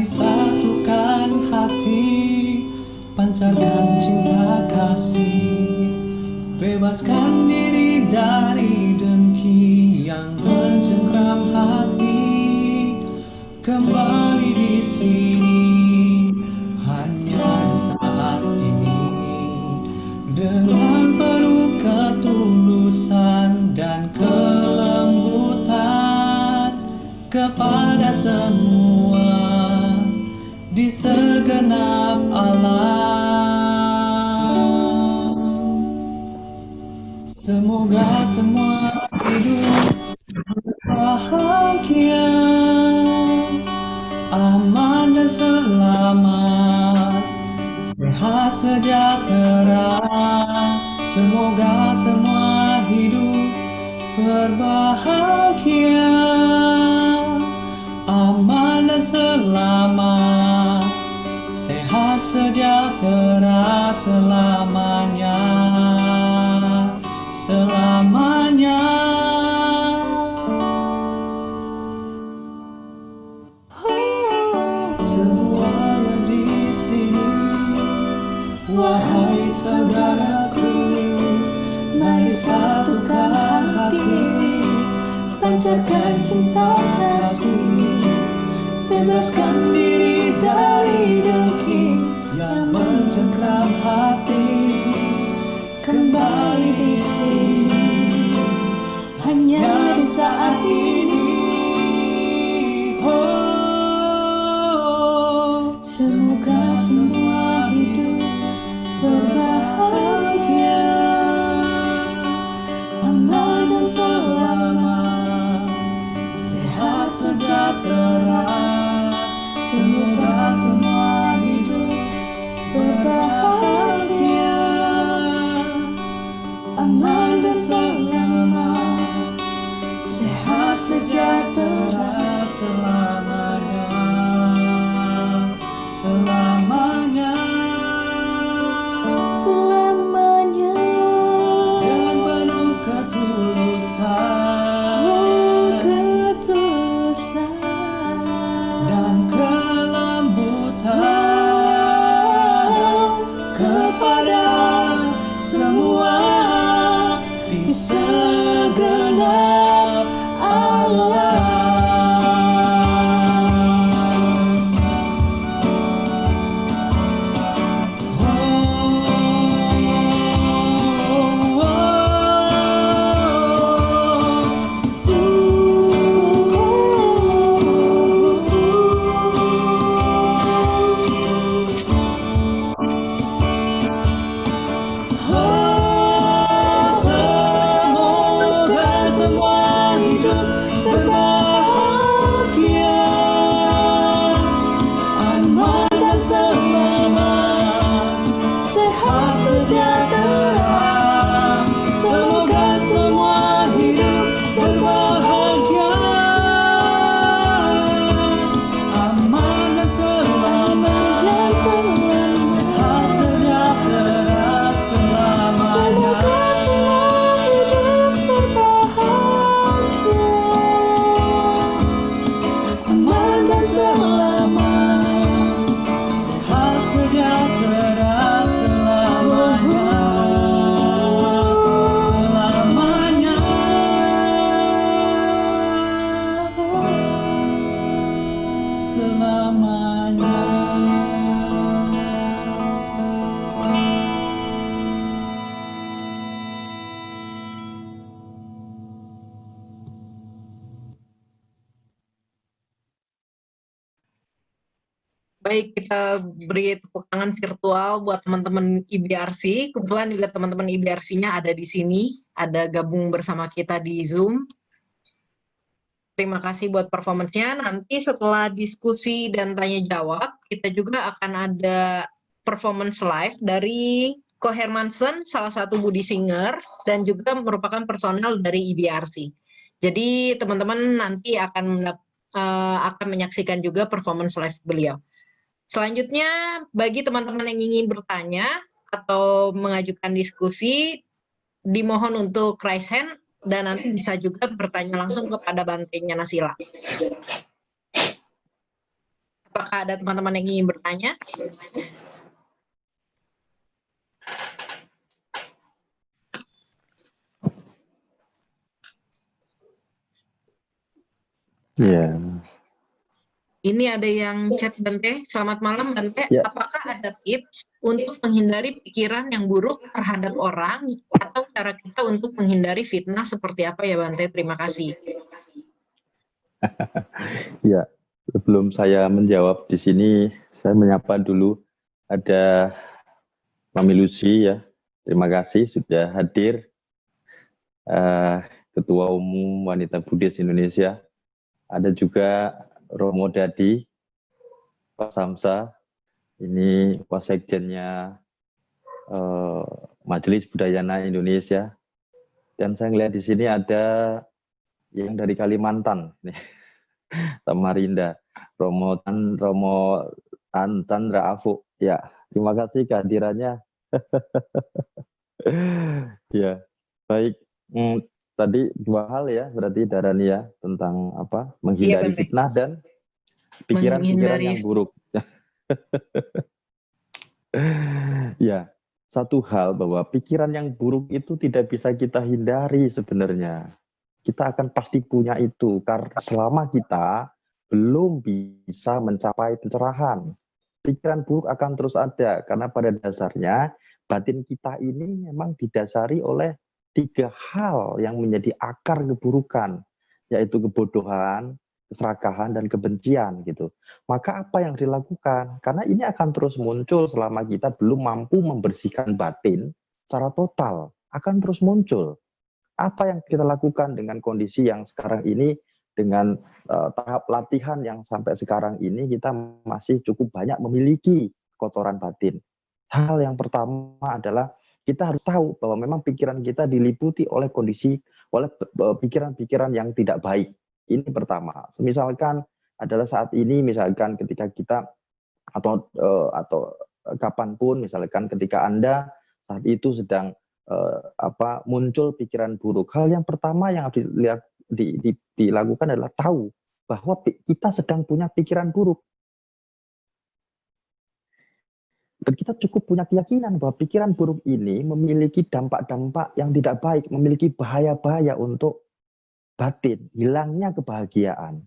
Mari satukan hati, pancarkan cinta kasih, bebaskan diri dari dengki yang mencengkram hati. Kembali di sini, hanya di saat ini, dengan penuh ketulusan dan kelembutan kepada semua di segenap alam. Semoga semua hidup bahagia, aman dan selamat, sehat sejahtera. Semoga semua hidup berbahagia, aman dan selamat, sehat sejahtera selamanya, selamanya. Semua yang di sini, wahai saudaraku, mari satukan hati, pancarkan cinta kasih, bebaskan diri dari dengki yang mencengkram hati. Kembali di sini, hanya di saat ini. Oh, semoga semua hidup berbahagia, aman dan selamat, sehat sejahtera. Semoga semua hidup berbahagia, aman dan selamat, sehat sejahtera selamanya, selamanya, Selamanya. dengan penuh ketulusan Ketulusan dan kelembutan kepada semua di segenap alam. Semoga semua hidup berbahagia, aman dan selamat, sehat sejahtera. Semoga semua hidup berbahagia, aman dan selamat, sehat sejahtera selamanya. Semoga semua hidup berbahagia, Aman dan selamat, sehat sejahtera selamanya, selamanya. Selamanya. Baik, kita beri tepuk tangan virtual buat teman-teman IBRC. Kebetulan juga teman-teman IBRC-nya ada di sini, ada gabung bersama kita di Zoom. Terima kasih buat performance-nya. Nanti setelah diskusi dan tanya jawab, kita juga akan ada performance live dari Ko Hermansen, salah satu Budi Singer, dan juga merupakan personel dari IBRC. Jadi teman-teman nanti akan menyaksikan juga performance live beliau. Selanjutnya, bagi teman-teman yang ingin bertanya atau mengajukan diskusi, dimohon untuk raise hand dan nanti bisa juga bertanya langsung kepada Bantenya Nasila. Apakah ada teman-teman yang ingin bertanya? Iya. Ini ada yang chat Bante. Selamat malam Bante. Ya. Apakah ada tips untuk menghindari pikiran yang buruk terhadap orang atau cara kita untuk menghindari fitnah seperti apa ya Bante? Terima kasih. Ya, sebelum saya menjawab di sini, saya menyapa dulu ada Mami Lucy ya. Terima kasih sudah hadir. Ketua Umum Wanita Buddhis Indonesia. Ada juga Romo Dadi, Pak Samsa, ini Wasekjennya Majelis Budayana Indonesia. Dan saya melihat di sini ada yang dari Kalimantan, nih, Samarinda, Romo Chandra Afu. Ya, terima kasih kehadirannya. Ya, baik. Tadi dua hal ya, berarti Darani ya, tentang apa? Menghindari Bante. fitnah dan pikiran-pikiran Menghindari yang buruk. Ya, satu hal bahwa pikiran yang buruk itu tidak bisa kita hindari sebenarnya. Kita akan pasti punya itu, karena selama kita belum bisa mencapai pencerahan, pikiran buruk akan terus ada, karena pada dasarnya batin kita ini memang didasari oleh tiga hal yang menjadi akar keburukan, yaitu kebodohan, keserakahan, dan kebencian gitu. Maka apa yang dilakukan? Karena ini akan terus muncul selama kita belum mampu membersihkan batin secara total, akan terus muncul. Apa yang kita lakukan dengan kondisi yang sekarang ini, dengan tahap latihan yang sampai sekarang ini, kita masih cukup banyak memiliki kotoran batin. Hal yang pertama adalah kita harus tahu bahwa memang pikiran kita diliputi oleh pikiran-pikiran yang tidak baik. Ini pertama. Misalkan adalah saat ini, misalkan ketika kita atau kapanpun, misalkan ketika Anda saat itu sedang muncul pikiran buruk. Hal yang pertama yang harus dilakukan adalah tahu bahwa kita sedang punya pikiran buruk. Dan kita cukup punya keyakinan bahwa pikiran buruk ini memiliki dampak-dampak yang tidak baik, memiliki bahaya-bahaya untuk batin, hilangnya kebahagiaan.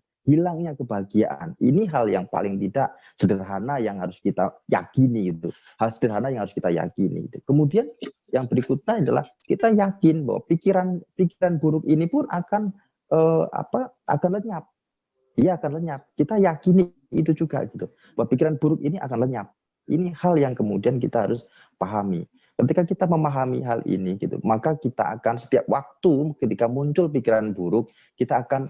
Ini hal yang paling tidak sederhana yang harus kita yakini itu. Hal sederhana yang harus kita yakini itu. Kemudian yang berikutnya adalah kita yakin bahwa pikiran buruk ini pun akan lenyap. Dia akan lenyap. Kita yakini itu juga gitu. Bahwa pikiran buruk ini akan lenyap. Ini hal yang kemudian kita harus pahami. Ketika kita memahami hal ini, gitu, maka kita akan setiap waktu ketika muncul pikiran buruk, kita akan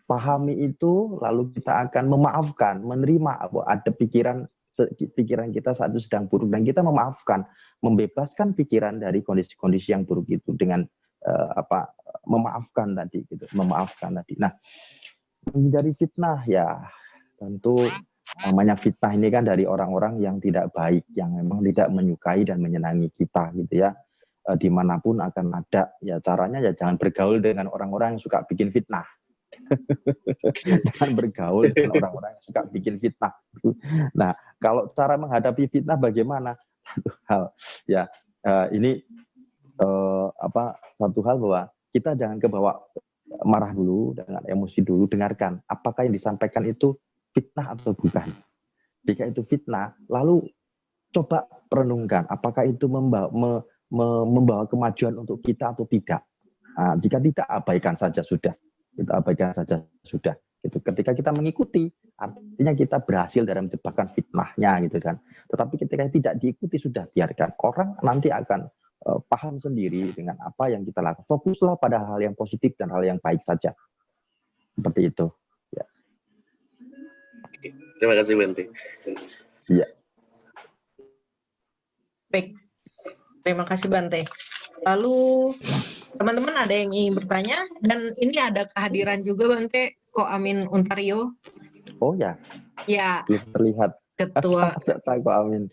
pahami itu, lalu kita akan memaafkan, menerima bahwa ada pikiran kita saat itu sedang buruk, dan kita memaafkan, membebaskan pikiran dari kondisi-kondisi yang buruk itu dengan memaafkan tadi, gitu, memaafkan tadi. Nah, menghindari fitnah ya tentu. Namanya fitnah ini kan dari orang-orang yang tidak baik, yang memang tidak menyukai dan menyenangi kita gitu ya. Dimanapun akan ada, ya caranya ya jangan bergaul dengan orang-orang yang suka bikin fitnah. Jangan bergaul dengan orang-orang yang suka bikin fitnah. Nah, kalau cara menghadapi fitnah bagaimana? Satu hal ya, ini satu hal bahwa kita jangan kebawa marah dulu, dengan emosi dulu, dengarkan apakah yang disampaikan itu fitnah atau bukan. Jika itu fitnah, lalu coba renungkan apakah itu membawa kemajuan untuk kita atau tidak. Nah, jika tidak, abaikan saja sudah. Kita abaikan saja sudah. Gitu. Ketika kita mengikuti, artinya kita berhasil dalam jebakan fitnahnya gitu kan. Tetapi ketika tidak diikuti, sudah biarkan. Orang nanti akan paham sendiri dengan apa yang kita lakukan. Fokuslah pada hal yang positif dan hal yang baik saja. Seperti itu. Terima kasih Bante. Iya. Baik, terima kasih Bante. Lalu teman-teman ada yang ingin bertanya, dan ini ada kehadiran juga Bante, Ko Amin Untario. Oh ya. Ya. Belum terlihat. Ketua. Ko Amin.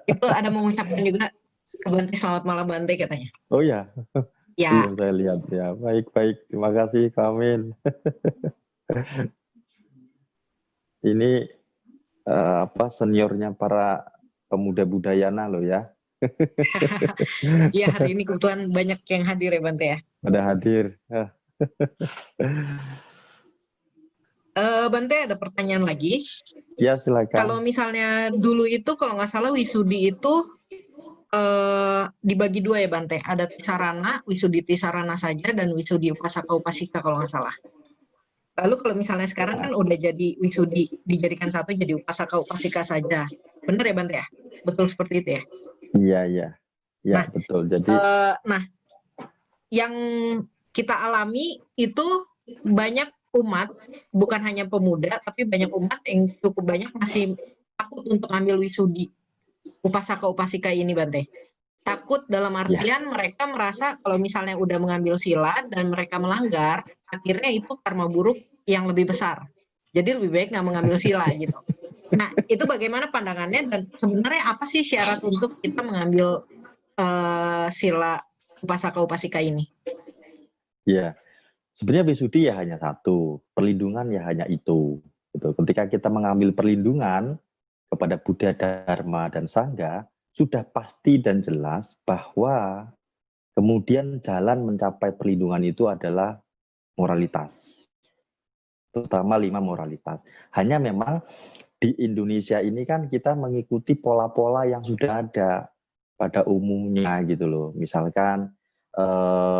Itu ada mengucapkan juga ke Bante, selamat malam Bante katanya. Oh ya. Ya. Belum saya lihat ya. Baik. Terima kasih Ko Amin. Ini seniornya para pemuda budayana loh ya. Ya, hari ini kebetulan banyak yang hadir ya Bante ya. Pada hadir. Bante ada pertanyaan lagi. Ya Kalau silakan. misalnya dulu itu kalau nggak salah wisudi itu dibagi dua ya Bante. Ada tisarana, wisudi tisarana saja dan wisudi upasaka upasika kalau nggak salah. Lalu kalau misalnya sekarang kan udah jadi wisudi dijadikan satu jadi upasaka upasika saja. Benar ya Bante ya? Betul seperti itu ya? Iya, iya. Ya, Nah, betul. Jadi yang kita alami itu banyak umat, bukan hanya pemuda, tapi banyak umat yang cukup banyak masih takut untuk ambil wisudi upasaka upasika ini Bante. Takut dalam artian mereka merasa kalau misalnya udah mengambil sila dan mereka melanggar, akhirnya itu karma buruk yang lebih besar. Jadi lebih baik nggak mengambil sila gitu. Nah, itu bagaimana pandangannya dan sebenarnya apa sih syarat untuk kita mengambil sila upasaka upasika ini? ya, sebenarnya wisudi ya hanya satu, perlindungan ya hanya itu. Gitu. Ketika kita mengambil perlindungan kepada Buddha, Dharma, dan Sangha, sudah pasti dan jelas bahwa kemudian jalan mencapai perlindungan itu adalah moralitas. Terutama 5 moralitas. Hanya memang di Indonesia ini kan kita mengikuti pola-pola yang sudah ada pada umumnya gitu loh. Misalkan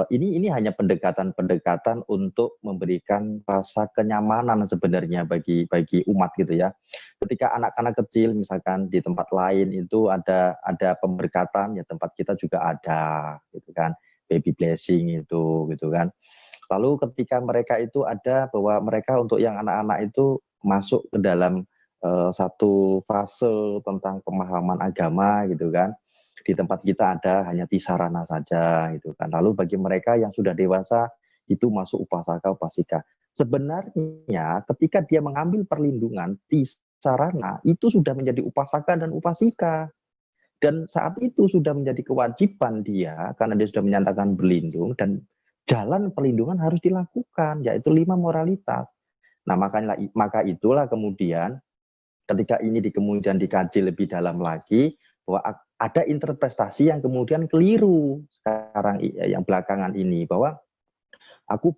ini hanya pendekatan-pendekatan untuk memberikan rasa kenyamanan sebenarnya bagi umat gitu ya. Ketika anak-anak kecil misalkan di tempat lain itu ada pemberkatan, ya tempat kita juga ada gitu kan. Baby blessing itu gitu kan. Lalu ketika mereka itu ada bahwa mereka untuk yang anak-anak itu masuk ke dalam satu fase tentang pemahaman agama gitu kan. Di tempat kita ada hanya tisarana saja gitu kan. Lalu bagi mereka yang sudah dewasa itu masuk upasaka upasika. Sebenarnya ketika dia mengambil perlindungan tisarana itu sudah menjadi upasaka dan upasika. Dan saat itu sudah menjadi kewajiban dia karena dia sudah menyatakan berlindung dan jalan perlindungan harus dilakukan yaitu 5 moralitas. Nah, maka itulah kemudian ketika ini kemudian dikaji lebih dalam lagi bahwa ada interpretasi yang kemudian keliru sekarang yang belakangan ini bahwa aku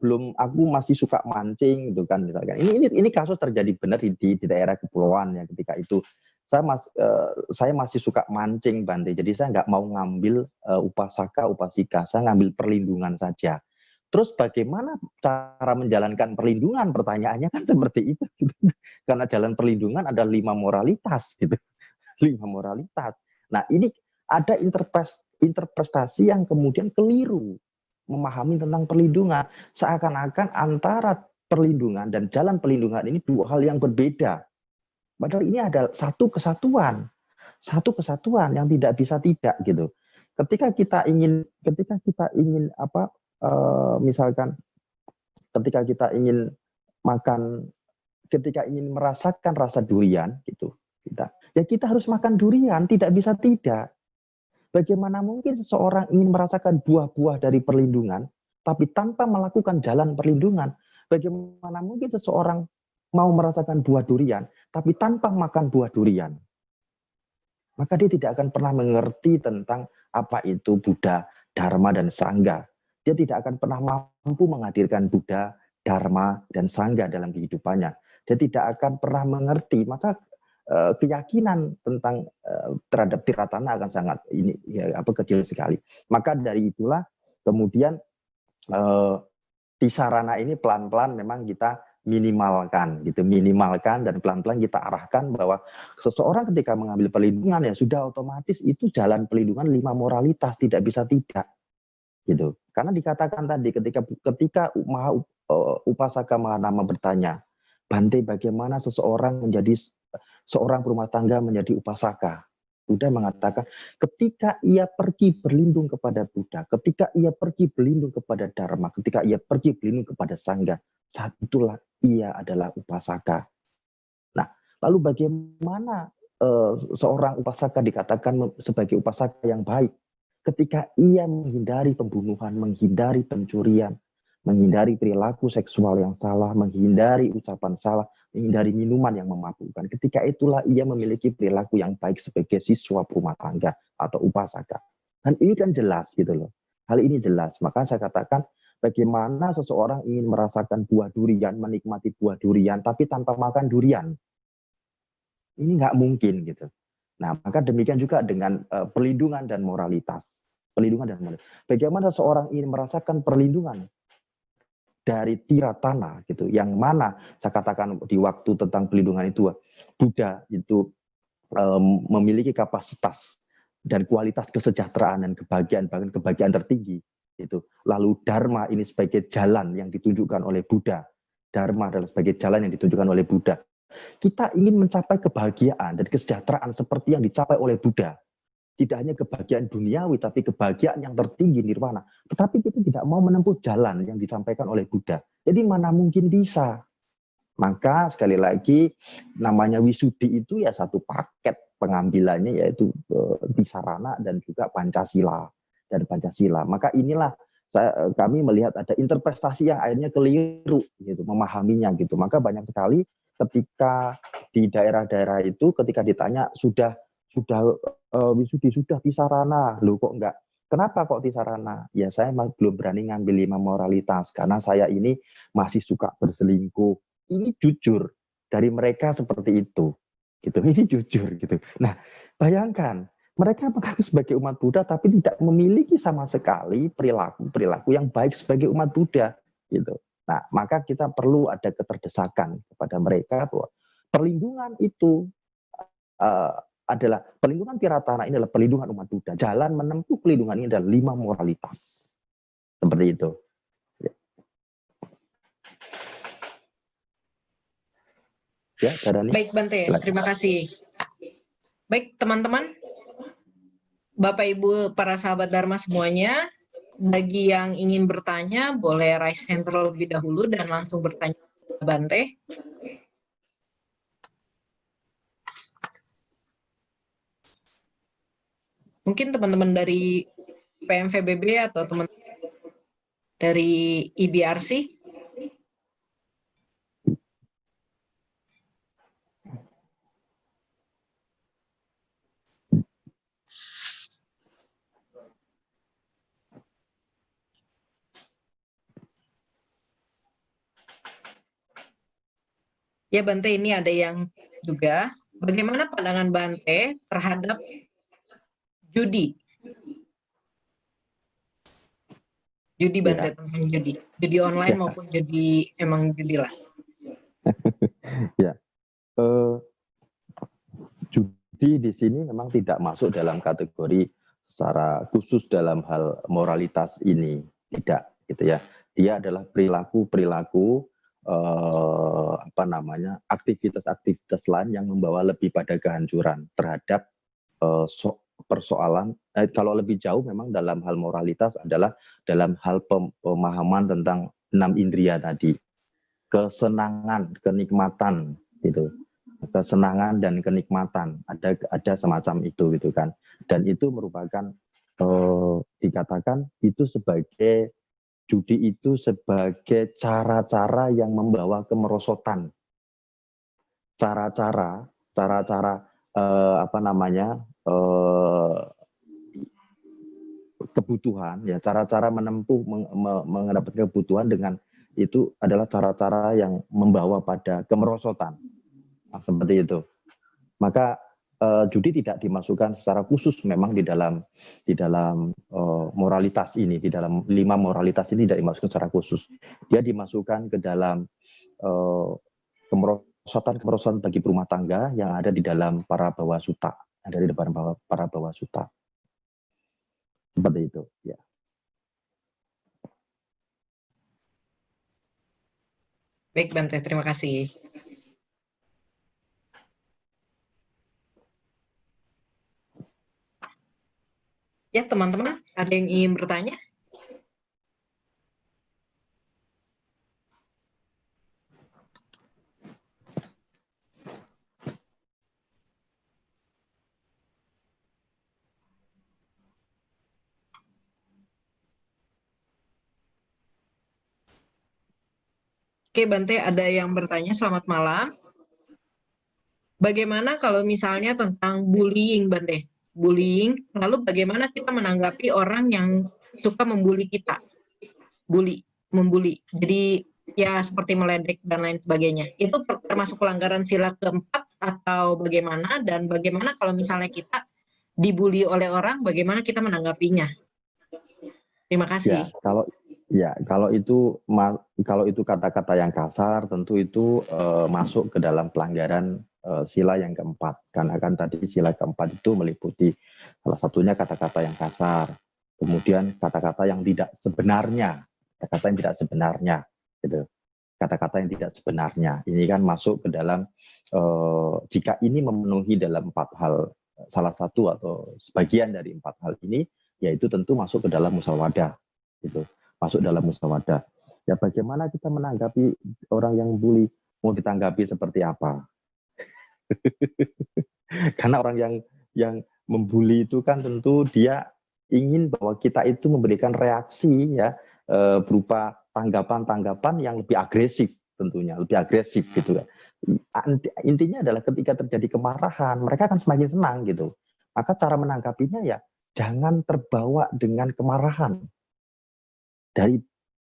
masih suka mancing gitu kan misalkan. Ini kasus terjadi benar di daerah kepulauan ya ketika itu. Saya masih suka mancing Bante. Jadi saya nggak mau ngambil upasaka upasika, saya ngambil perlindungan saja. Terus bagaimana cara menjalankan perlindungan? Pertanyaannya kan seperti itu. Gitu. Karena jalan perlindungan ada 5 moralitas gitu. 5 moralitas. Nah, ini ada interpretasi yang kemudian keliru memahami tentang perlindungan. Seakan-akan antara perlindungan dan jalan perlindungan ini dua hal yang berbeda. Padahal ini ada satu kesatuan yang tidak bisa tidak gitu. Ketika kita ingin misalkan ketika kita ingin makan, ketika ingin merasakan rasa durian gitu, kita harus makan durian, tidak bisa tidak. Bagaimana mungkin seseorang ingin merasakan buah-buah dari perlindungan, tapi tanpa melakukan jalan perlindungan? Bagaimana mungkin seseorang mau merasakan buah durian, tapi tanpa makan buah durian? Maka dia tidak akan pernah mengerti tentang apa itu Buddha, Dharma, dan Sangha. Dia tidak akan pernah mampu menghadirkan Buddha, Dharma, dan Sangha dalam kehidupannya. Dia tidak akan pernah mengerti, maka keyakinan tentang terhadap tiratana akan sangat kecil sekali. Maka dari itulah kemudian tisarana ini pelan-pelan memang kita minimalkan dan pelan-pelan kita arahkan bahwa seseorang ketika mengambil perlindungan ya sudah otomatis itu jalan perlindungan 5 moralitas, tidak bisa tidak gitu. Karena dikatakan tadi ketika upasaka Mahanama bertanya, Bante, bagaimana seseorang menjadi seorang rumah tangga menjadi upasaka? Buddha mengatakan ketika ia pergi berlindung kepada Buddha, ketika ia pergi berlindung kepada Dharma, ketika ia pergi berlindung kepada Sangha, saat itulah ia adalah upasaka. Nah, lalu bagaimana seorang upasaka dikatakan sebagai upasaka yang baik? Ketika ia menghindari pembunuhan, menghindari pencurian, menghindari perilaku seksual yang salah, menghindari ucapan salah, menghindari minuman yang memabukkan. Ketika itulah ia memiliki perilaku yang baik sebagai siswa rumah tangga atau upasaka. Dan ini kan jelas gitu loh. Hal ini jelas. Maka saya katakan bagaimana seseorang ingin merasakan buah durian, menikmati buah durian, tapi tanpa makan durian. Ini nggak mungkin gitu. Nah, maka demikian juga dengan perlindungan dan moralitas. Perlindungan dan moralitas. Bagaimana seorang ingin merasakan perlindungan dari tiratana gitu, yang mana saya katakan di waktu tentang perlindungan itu, Buddha itu memiliki kapasitas dan kualitas kesejahteraan dan kebahagiaan, bahkan kebahagiaan tertinggi itu. Lalu Dharma ini sebagai jalan yang ditunjukkan oleh Buddha. Dharma adalah sebagai jalan yang ditunjukkan oleh Buddha. Kita ingin mencapai kebahagiaan dan kesejahteraan seperti yang dicapai oleh Buddha. Tidak hanya kebahagiaan duniawi, tapi kebahagiaan yang tertinggi nirwana. Tetapi kita tidak mau menempuh jalan yang disampaikan oleh Buddha. Jadi mana mungkin bisa. Maka sekali lagi namanya wisudi itu ya satu paket pengambilannya, yaitu Tisarana dan juga Pancasila. Dan Pancasila. Maka inilah kami melihat ada interpretasi yang akhirnya keliru gitu, memahaminya gitu. Maka banyak sekali ketika di daerah-daerah itu ketika ditanya sudah wisudi, sudah Tisarana, loh kok enggak? Kenapa kok Tisarana? Ya saya belum berani ngambil 5 moralitas karena saya ini masih suka berselingkuh. Ini jujur dari mereka seperti itu, gitu. Ini jujur gitu. Nah, bayangkan mereka mengaku sebagai umat Buddha tapi tidak memiliki sama sekali perilaku yang baik sebagai umat Buddha, gitu. Nah, maka kita perlu ada keterdesakan kepada mereka bahwa perlindungan itu adalah perlindungan tiratana, ini adalah perlindungan umat Buddha. Jalan menempuh perlindungan ini adalah 5 moralitas. Seperti itu. Ya, Darani. Baik Bante, terima kasih. Baik teman-teman, Bapak Ibu para sahabat Dharma semuanya, bagi yang ingin bertanya boleh raise hand terlebih dahulu dan langsung bertanya kepada Bante. Mungkin teman-teman dari PMVBB atau teman dari IBRC. Ya Bante, ini ada yang juga, bagaimana pandangan Bante terhadap judi? Judi Bante, tentang judi. Judi online maupun judi emang judi lah. Ya, judi di sini memang tidak masuk dalam kategori secara khusus dalam hal moralitas ini, tidak, gitu ya. Dia adalah perilaku aktivitas-aktivitas lain yang membawa lebih pada kehancuran terhadap persoalan. Kalau lebih jauh memang dalam hal moralitas adalah dalam hal pemahaman tentang 6 indria tadi, kesenangan, kenikmatan, gitu. Kesenangan dan kenikmatan, ada semacam itu gitu kan. Dan itu merupakan dikatakan itu sebagai judi itu sebagai cara-cara yang membawa kemerosotan. Cara-cara kebutuhan, ya, cara-cara menempuh mendapatkan kebutuhan dengan itu adalah cara-cara yang membawa pada kemerosotan. Nah, seperti itu. Maka judi tidak dimasukkan secara khusus memang di dalam moralitas ini, di dalam 5 moralitas ini tidak dimasukkan secara khusus. Dia dimasukkan ke dalam kemerosotan bagi rumah tangga yang ada di dalam para bawa sutta, ada di depan para bawa sutta. Seperti itu, ya. Baik Bante, terima kasih. Ya teman-teman, ada yang ingin bertanya? Oke, Bante, ada yang bertanya, selamat malam. Bagaimana kalau misalnya tentang bullying, Bante? Bullying, lalu bagaimana kita menanggapi orang yang suka membuli kita? Membuli. Jadi ya seperti meledek dan lain sebagainya. Itu termasuk pelanggaran sila keempat atau bagaimana? Dan bagaimana kalau misalnya kita dibully oleh orang, bagaimana kita menanggapinya? Terima kasih. Kalau itu kata-kata yang kasar, tentu itu masuk ke dalam pelanggaran sila yang keempat. Karena kan tadi sila keempat itu meliputi salah satunya kata-kata yang kasar, kemudian kata-kata yang tidak sebenarnya, kata-kata yang tidak sebenarnya, gitu. Kata-kata yang tidak sebenarnya. Ini kan masuk ke dalam jika ini memenuhi dalam 4 hal, salah satu atau sebagian dari 4 hal ini, yaitu tentu masuk ke dalam musyawadah, gitu. Masuk dalam musyawadah. Ya bagaimana kita menanggapi orang yang bully? Mau ditanggapi seperti apa? Karena orang yang membuli itu kan tentu dia ingin bahwa kita itu memberikan reaksi ya berupa tanggapan-tanggapan yang lebih agresif tentunya, lebih agresif gitu kan. Intinya adalah ketika terjadi kemarahan, mereka akan semakin senang gitu. Maka cara menanggapinya ya jangan terbawa dengan kemarahan dari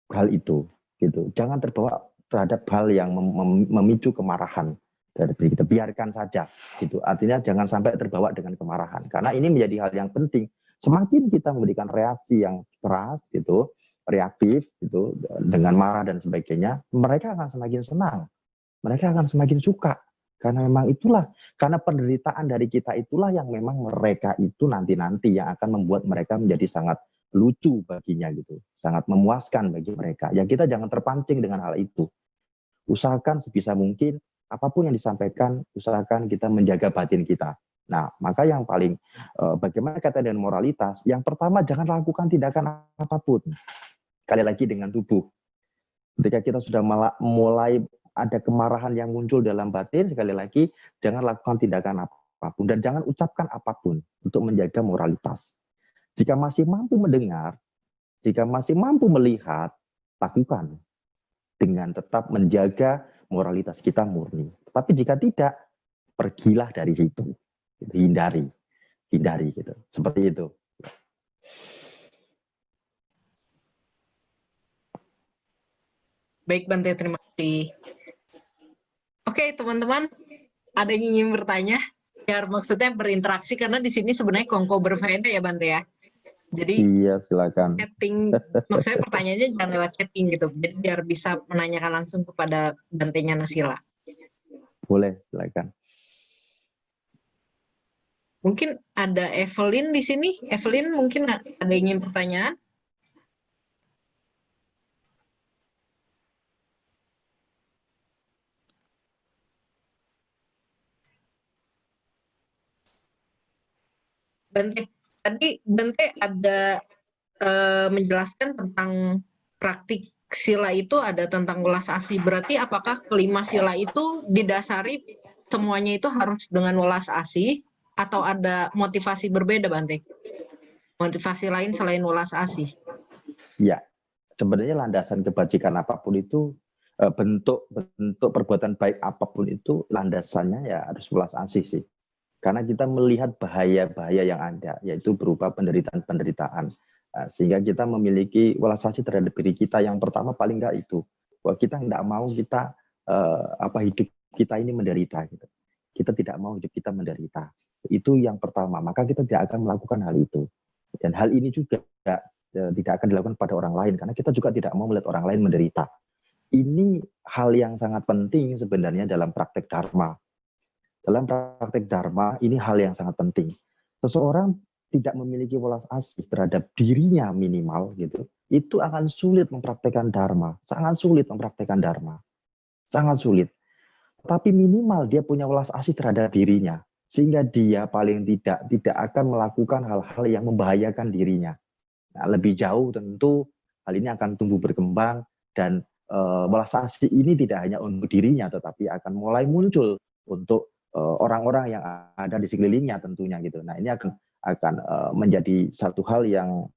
hal itu gitu. Jangan terbawa terhadap hal yang memicu kemarahan dari kita, biarkan saja gitu. Artinya jangan sampai terbawa dengan kemarahan karena ini menjadi hal yang penting. Semakin kita memberikan reaksi yang keras gitu, reaktif gitu dengan marah dan sebagainya, mereka akan semakin senang. Mereka akan semakin suka karena memang itulah, karena penderitaan dari kita itulah yang memang mereka itu nanti-nanti yang akan membuat mereka menjadi sangat lucu baginya gitu, sangat memuaskan bagi mereka. Ya kita jangan terpancing dengan hal itu. Usahakan sebisa mungkin apapun yang disampaikan, usahakan kita menjaga batin kita. Nah, maka yang paling bagaimana kata dengan moralitas, yang pertama jangan lakukan tindakan apapun. Sekali lagi dengan tubuh. Ketika kita sudah mulai ada kemarahan yang muncul dalam batin, sekali lagi jangan lakukan tindakan apapun dan jangan ucapkan apapun untuk menjaga moralitas. Jika masih mampu mendengar, jika masih mampu melihat, lakukan dengan tetap menjaga moralitas kita murni. Tapi jika tidak, pergilah dari situ, hindari gitu. Seperti itu. Baik, Bante, terima kasih. Oke, teman-teman, ada yang ingin bertanya? Biar maksudnya berinteraksi karena di sini sebenarnya kongko berbeda ya, Bante ya. Jadi iya, silakan. Chatting, maksudnya pertanyaannya jangan lewat chatting gitu. Jadi biar bisa menanyakan langsung kepada Bantenya Nasila. Boleh, silakan. Mungkin ada Evelyn di sini. Evelyn, mungkin ada yang ingin pertanyaan? Bante, tadi Bante ada menjelaskan tentang praktik sila itu ada tentang welas asih. Berarti apakah kelima sila itu didasari semuanya itu harus dengan welas asih atau ada motivasi berbeda, Bante? Motivasi lain selain welas asih? Ya, sebenarnya landasan kebajikan apapun itu, bentuk perbuatan baik apapun itu landasannya ya harus welas asih sih. Karena kita melihat bahaya-bahaya yang ada, yaitu berupa penderitaan-penderitaan. Sehingga kita memiliki welas asih terhadap diri kita. Yang pertama paling enggak itu, bahwa kita tidak mau kita hidup kita ini menderita. Gitu. Kita tidak mau hidup kita menderita. Itu yang pertama. Maka kita tidak akan melakukan hal itu. Dan hal ini juga tidak akan dilakukan pada orang lain, karena kita juga tidak mau melihat orang lain menderita. Ini hal yang sangat penting sebenarnya dalam praktek dharma. Dalam praktek dharma, ini hal yang sangat penting. Seseorang tidak memiliki welas asih terhadap dirinya minimal, gitu, itu akan sulit mempraktekkan dharma. Sangat sulit mempraktekkan dharma. Sangat sulit. Tapi minimal dia punya welas asih terhadap dirinya. Sehingga dia paling tidak akan melakukan hal-hal yang membahayakan dirinya. Nah, lebih jauh tentu hal ini akan tumbuh berkembang dan welas asih ini tidak hanya untuk dirinya, tetapi akan mulai muncul untuk orang-orang yang ada di sekelilingnya tentunya gitu. Nah ini akan menjadi satu hal yang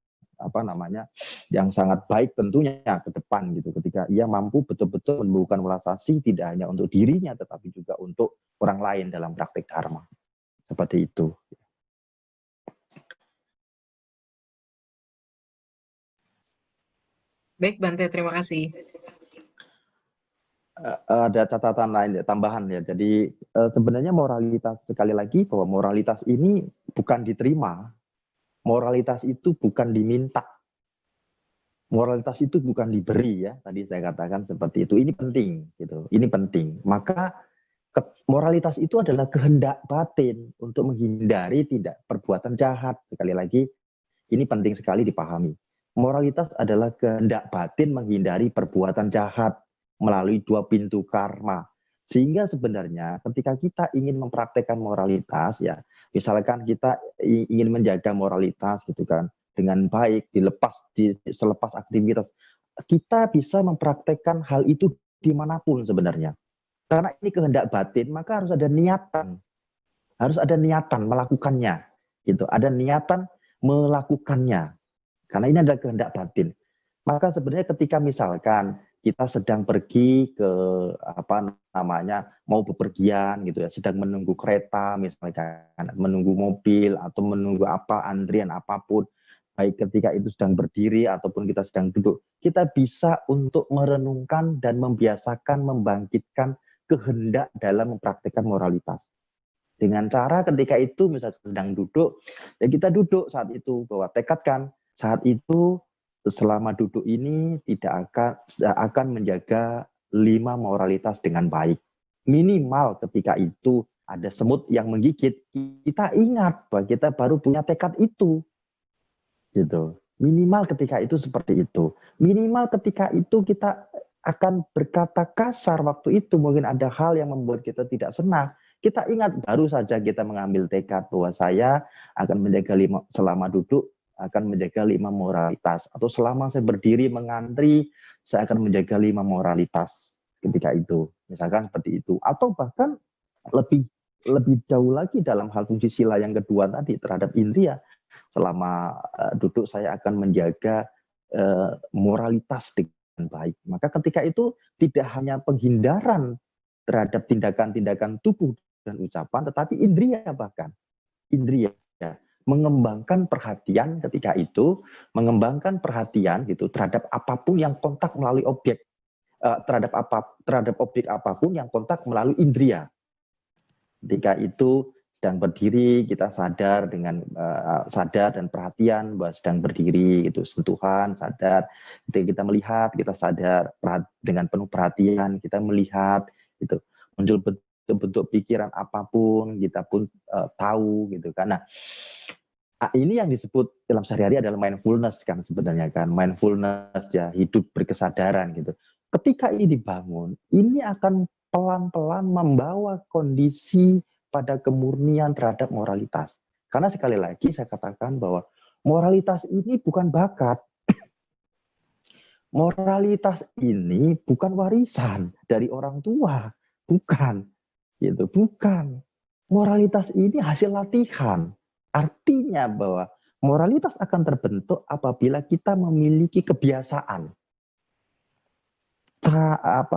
yang sangat baik tentunya ke depan gitu, ketika ia mampu betul-betul menumbuhkan welas asih tidak hanya untuk dirinya tetapi juga untuk orang lain dalam praktik dharma. Seperti itu. Baik, Bante, terima kasih. Ada catatan lain, tambahan ya. Jadi sebenarnya moralitas, sekali lagi bahwa moralitas ini bukan diterima, moralitas itu bukan diminta, moralitas itu bukan diberi ya. Tadi saya katakan seperti itu. Ini penting gitu. Ini penting. Maka moralitas itu adalah kehendak batin untuk menghindari tidak perbuatan jahat. Sekali lagi, ini penting sekali dipahami. Moralitas adalah kehendak batin menghindari perbuatan jahat melalui dua pintu karma. Sehingga sebenarnya ketika kita ingin mempraktekkan moralitas, ya, misalkan kita ingin menjaga moralitas gitu kan, dengan baik, selepas aktivitas, kita bisa mempraktekkan hal itu dimanapun sebenarnya. Karena ini kehendak batin, maka harus ada niatan melakukannya, gitu. Ada niatan melakukannya. Karena ini adalah kehendak batin. Maka sebenarnya ketika misalkan kita sedang pergi ke mau bepergian gitu ya, sedang menunggu kereta misalkan, menunggu mobil atau menunggu antrian apapun, baik ketika itu sedang berdiri ataupun kita sedang duduk, kita bisa untuk merenungkan dan membiasakan membangkitkan kehendak dalam mempraktikkan moralitas. Dengan cara ketika itu misalnya sedang duduk, ya kita duduk saat itu, bahwa tekadkan saat itu selama duduk ini tidak akan menjaga 5 moralitas dengan baik. Minimal ketika itu ada semut yang menggigit, kita ingat bahwa kita baru punya tekad itu. Gitu. Minimal ketika itu seperti itu. Minimal ketika itu kita akan berkata kasar waktu itu, mungkin ada hal yang membuat kita tidak senang. Kita ingat baru saja kita mengambil tekad bahwa saya akan menjaga selama duduk akan menjaga 5 moralitas, atau selama saya berdiri mengantri saya akan menjaga 5 moralitas ketika itu, misalkan seperti itu. Atau bahkan lebih jauh lagi dalam hal fungsi sila yang kedua tadi terhadap indria, selama duduk saya akan menjaga moralitas dengan baik. Maka ketika itu tidak hanya penghindaran terhadap tindakan-tindakan tubuh dan ucapan, tetapi indria, bahkan indria mengembangkan perhatian ketika itu, mengembangkan perhatian gitu terhadap apapun yang kontak melalui objek, terhadap objek apapun yang kontak melalui indria. Ketika itu sedang berdiri, kita sadar dengan sadar dan perhatian bahwa sedang berdiri, itu sentuhan, sadar. Ketika kita melihat, kita sadar dengan penuh perhatian, kita melihat, itu muncul bentuk pikiran apapun, kita pun tahu, gitu. Karena ini yang disebut dalam sehari-hari adalah mindfulness kan sebenarnya kan, mindfulness ya, hidup berkesadaran gitu. Ketika ini dibangun, ini akan pelan-pelan membawa kondisi pada kemurnian terhadap moralitas. Karena sekali lagi saya katakan bahwa moralitas ini bukan bakat. Moralitas ini bukan warisan dari orang tua, bukan. Gitu, bukan. Moralitas ini hasil latihan. Artinya bahwa moralitas akan terbentuk apabila kita memiliki kebiasaan.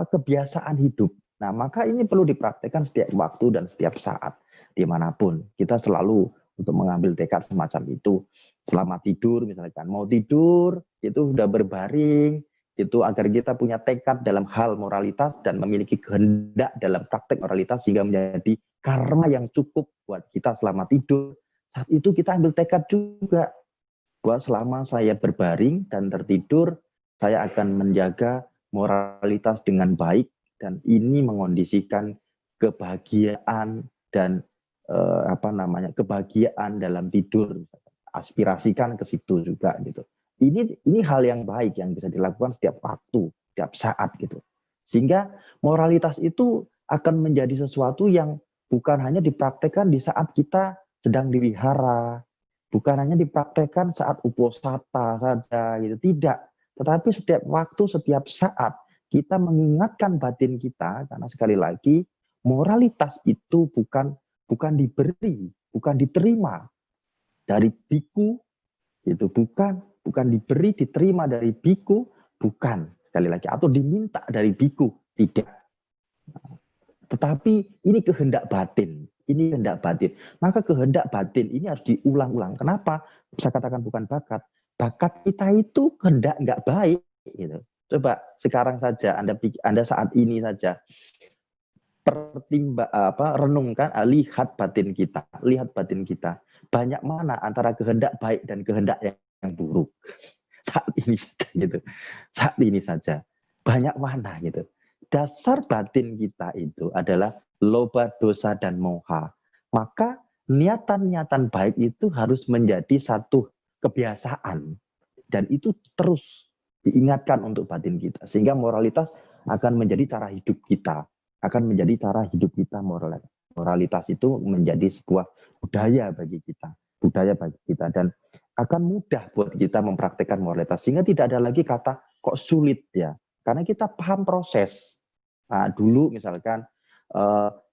Kebiasaan hidup. Nah, maka ini perlu dipraktekkan setiap waktu dan setiap saat. Dimanapun. Kita selalu untuk mengambil tekad semacam itu. Selama tidur misalkan. Mau tidur, itu sudah berbaring. Itu agar kita punya tekad dalam hal moralitas dan memiliki kehendak dalam praktek moralitas sehingga menjadi karma yang cukup buat kita selama tidur. Saat itu kita ambil tekad juga bahwa selama saya berbaring dan tertidur, saya akan menjaga moralitas dengan baik, dan ini mengondisikan kebahagiaan dan kebahagiaan dalam tidur. Aspirasikan ke situ juga gitu. Ini hal yang baik yang bisa dilakukan setiap waktu, setiap saat gitu. Sehingga moralitas itu akan menjadi sesuatu yang bukan hanya dipraktekkan di saat kita sedang diwihara, bukan hanya dipraktekkan saat uposata saja gitu, tidak. Tetapi setiap waktu, setiap saat kita mengingatkan batin kita, karena sekali lagi moralitas itu bukan diberi, bukan diterima dari biku, itu bukan, bukan diberi, diterima dari biku, bukan, sekali lagi, atau diminta dari biku, tidak. Tetapi ini kehendak batin, ini kehendak batin. Maka kehendak batin ini harus diulang-ulang. Kenapa? Saya katakan bukan bakat. Bakat kita itu kehendak nggak baik. Gitu. Coba sekarang saja, Anda saat ini saja, renungkan, lihat batin kita, banyak mana antara kehendak baik dan kehendak yang buruk saat ini saja, gitu. Saat ini saja banyak mana, gitu. Dasar batin kita itu adalah loba, dosa, dan moha. Maka niatan-niatan baik itu harus menjadi satu kebiasaan, dan itu terus diingatkan untuk batin kita, sehingga moralitas akan menjadi cara hidup kita. Moralitas itu menjadi sebuah budaya bagi kita, dan akan mudah buat kita mempraktekkan moralitas, sehingga tidak ada lagi kata kok sulit ya, karena kita paham proses. Nah, dulu misalkan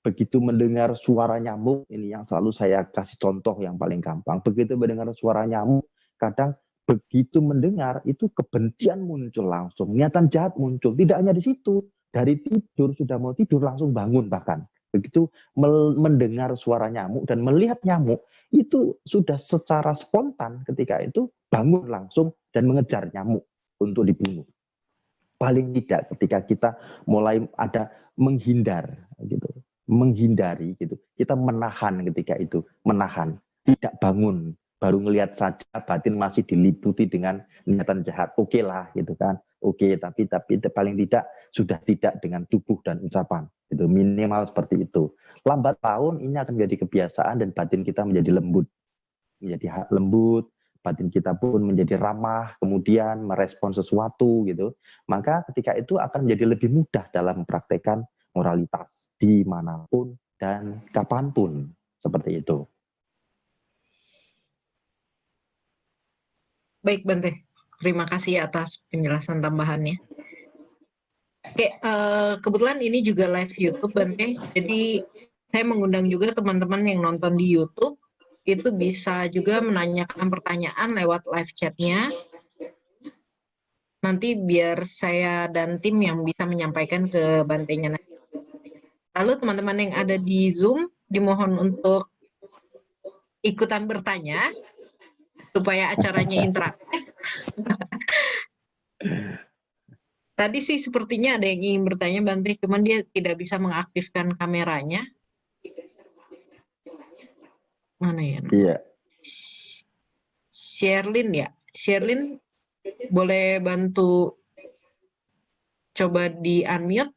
begitu mendengar suara nyamuk, ini yang selalu saya kasih contoh yang paling gampang, begitu mendengar suara nyamuk, kadang begitu mendengar itu kebencian muncul langsung, niatan jahat muncul, tidak hanya di situ. Dari tidur, sudah mau tidur langsung bangun bahkan. Begitu mendengar suara nyamuk dan melihat nyamuk, itu sudah secara spontan ketika itu bangun langsung dan mengejar nyamuk untuk dibunuh. Paling tidak ketika kita mulai ada menghindari gitu. Kita menahan ketika itu, tidak bangun. Baru ngelihat saja batin masih diliputi dengan niatan jahat. Oke lah gitu kan. Oke, tapi paling tidak sudah tidak dengan tubuh dan ucapan. Itu minimal seperti itu. Lambat laun ini akan menjadi kebiasaan dan batin kita menjadi lembut. Batin kita pun menjadi ramah, kemudian merespon sesuatu gitu. Maka ketika itu akan menjadi lebih mudah dalam mempraktekkan moralitas dimanapun dan kapanpun. Seperti itu. Baik, Bante. Terima kasih atas penjelasan tambahannya. Oke, kebetulan ini juga live YouTube, Bante. Jadi saya mengundang juga teman-teman yang nonton di YouTube, itu bisa juga menanyakan pertanyaan lewat live chat-nya. Nanti biar saya dan tim yang bisa menyampaikan ke Bantenya. Lalu teman-teman yang ada di Zoom, dimohon untuk ikutan bertanya, supaya acaranya interaktif. Tadi sih sepertinya ada yang ingin bertanya, Bante, cuman dia tidak bisa mengaktifkan kameranya. Mana ya? Iya. Sherlyn ya? Sherlyn, boleh bantu coba di-unmute?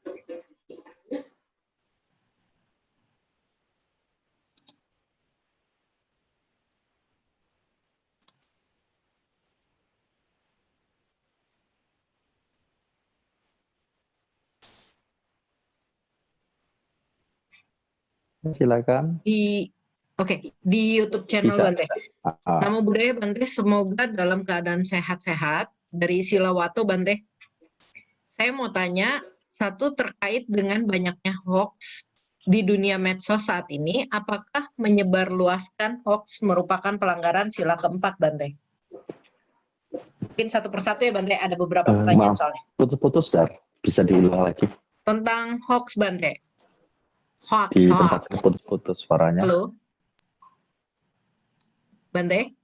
Silakan. Di YouTube channel Bisa. Bante. Namo Buddhaya Bante, semoga dalam keadaan sehat-sehat. Dari Silawato Bante. Saya mau tanya, satu terkait dengan banyaknya hoax di dunia medsos saat ini, apakah menyebarluaskan hoax merupakan pelanggaran sila keempat, Bante? Mungkin satu persatu ya, Bante, ada beberapa pertanyaan soalnya. Putus-putus, Dar. Bisa diulang lagi. Tentang hoax, Bante. Hoax. Tempat putus-putus suaranya. Halo? Bante?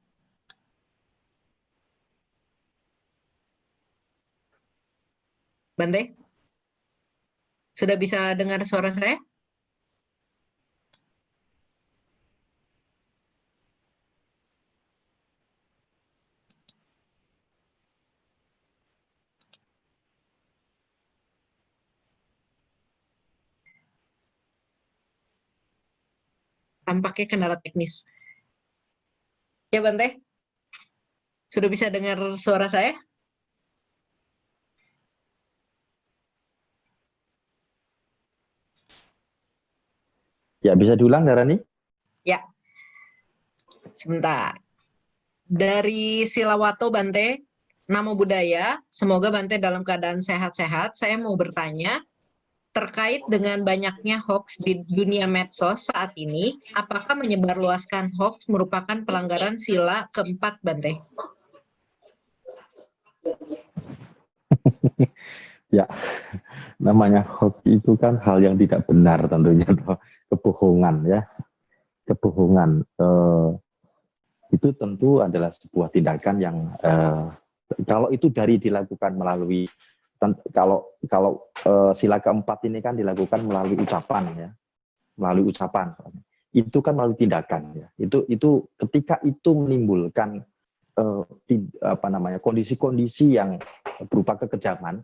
Bante? Sudah bisa dengar suara saya? Tampaknya kendala teknis. Ya, Bante? Sudah bisa dengar suara saya? Ya, bisa diulang, Darani? Ya. Sebentar. Dari Silawato, Bante, Namo Buddhaya, semoga Bante dalam keadaan sehat-sehat. Saya mau bertanya, terkait dengan banyaknya hoax di dunia medsos saat ini, apakah menyebarluaskan hoax merupakan pelanggaran sila keempat, Bante? Ya, namanya hoax itu kan hal yang tidak benar tentunya, toh. Kebohongan ya, kebohongan. Itu tentu adalah sebuah tindakan yang kalau itu dilakukan melalui kalau sila keempat ini kan dilakukan melalui ucapan ya, melalui ucapan. Itu kan melalui tindakan ya. Itu ketika itu menimbulkan kondisi-kondisi yang berupa kekejaman,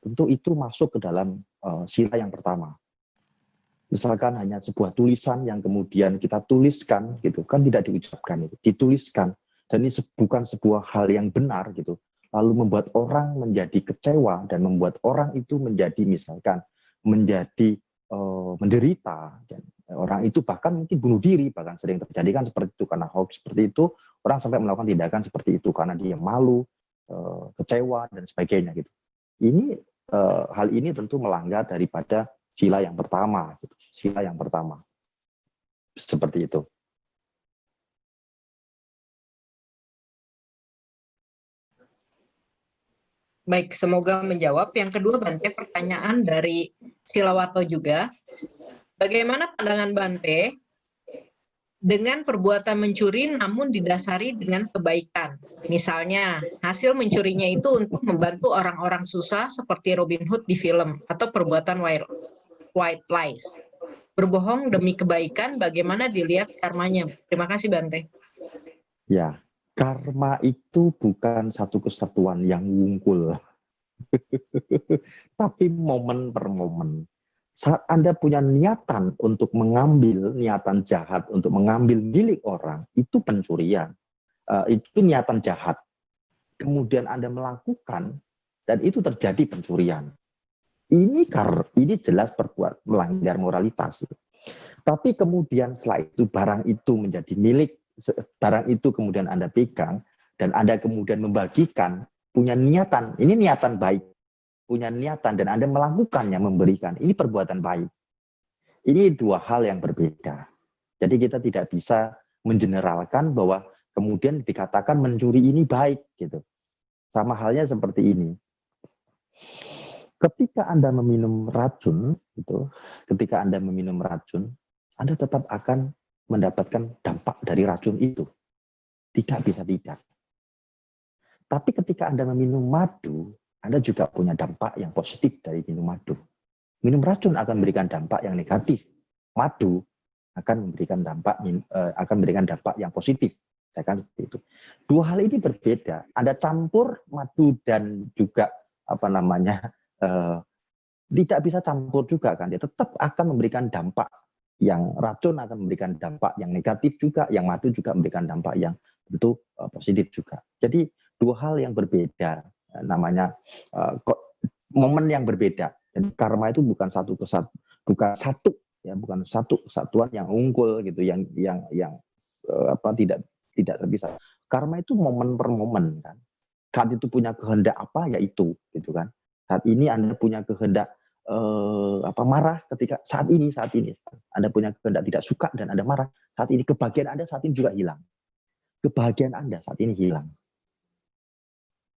tentu itu masuk ke dalam sila yang pertama. Misalkan hanya sebuah tulisan yang kemudian kita tuliskan gitu kan, tidak diucapkan, itu dituliskan, dan ini bukan sebuah hal yang benar gitu, lalu membuat orang menjadi kecewa dan membuat orang itu menjadi misalkan menjadi menderita, dan orang itu bahkan mungkin bunuh diri, bahkan sering terjadi kan seperti itu. Karena hoax seperti itu orang sampai melakukan tindakan seperti itu karena dia malu, kecewa dan sebagainya gitu. Ini hal ini tentu melanggar daripada sila yang pertama gitu. Sila yang pertama seperti itu. Baik, semoga menjawab. Yang kedua, Bante, pertanyaan dari Silawato juga. Bagaimana pandangan Bante dengan perbuatan mencuri namun didasari dengan kebaikan? Misalnya, hasil mencurinya itu untuk membantu orang-orang susah seperti Robin Hood di film, atau perbuatan white lies. Berbohong demi kebaikan, bagaimana dilihat karmanya? Terima kasih, Bante. Ya, karma itu bukan satu kesatuan yang wungkul, tapi momen per momen. Saat Anda punya niatan untuk mengambil, niatan jahat untuk mengambil milik orang, itu pencurian. Itu niatan jahat. Kemudian Anda melakukan, dan itu terjadi pencurian. Ini jelas melanggar moralitas. Tapi kemudian setelah itu barang itu menjadi milik, barang itu kemudian Anda pegang, dan Anda kemudian membagikan, punya niatan, ini niatan baik, punya niatan, dan Anda melakukannya, memberikan, ini perbuatan baik. Ini dua hal yang berbeda. Jadi kita tidak bisa mengeneralkan bahwa kemudian dikatakan mencuri ini baik gitu. Sama halnya seperti ini. Ketika Anda meminum racun, gitu, ketika Anda meminum racun, Anda tetap akan mendapatkan dampak dari racun itu. Tidak bisa tidak. Tapi ketika Anda meminum madu, Anda juga punya dampak yang positif dari minum madu. Minum racun akan memberikan dampak yang negatif. Madu akan memberikan dampak yang positif. Seperti itu. Dua hal ini berbeda. Anda campur madu dan juga tidak bisa campur juga kan. Dia tetap akan memberikan dampak yang racun akan memberikan dampak yang negatif juga, yang madu juga memberikan dampak yang tentu positif juga. Jadi dua hal yang berbeda, namanya momen yang berbeda. Dan karma itu bukan satu kesatuan yang unggul gitu, yang tidak terpisah. Karma itu momen per momen kan. Saat itu punya kehendak apa ya itu gitu kan. Saat ini Anda punya kehendak marah, ketika saat ini Anda punya kehendak tidak suka dan Anda marah, saat ini kebahagiaan Anda saat ini juga hilang. Kebahagiaan Anda saat ini hilang.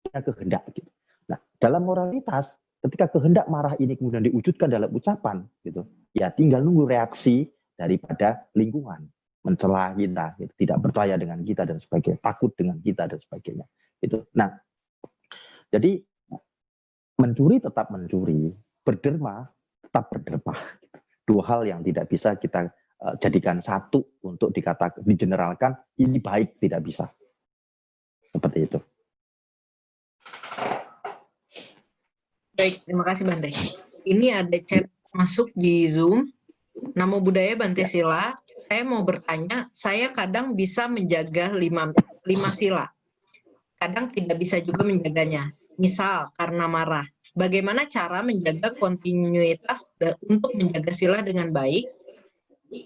Punya kehendak gitu. Nah, dalam moralitas, ketika kehendak marah ini kemudian diwujudkan dalam ucapan gitu, ya tinggal nunggu reaksi daripada lingkungan, mencela kita, gitu, tidak percaya dengan kita dan sebagainya, takut dengan kita dan sebagainya. Itu. Nah, jadi mencuri tetap mencuri, berderma tetap berderma. Dua hal yang tidak bisa kita jadikan satu untuk digeneralkan ini baik, tidak bisa. Seperti itu. Baik, terima kasih Bante. Ini ada chat masuk di Zoom. Namo Buddhaya Bante Sila. Saya mau bertanya, saya kadang bisa menjaga lima sila. Kadang tidak bisa juga menjaganya. Misal karena marah. Bagaimana cara menjaga kontinuitas untuk menjaga sila dengan baik?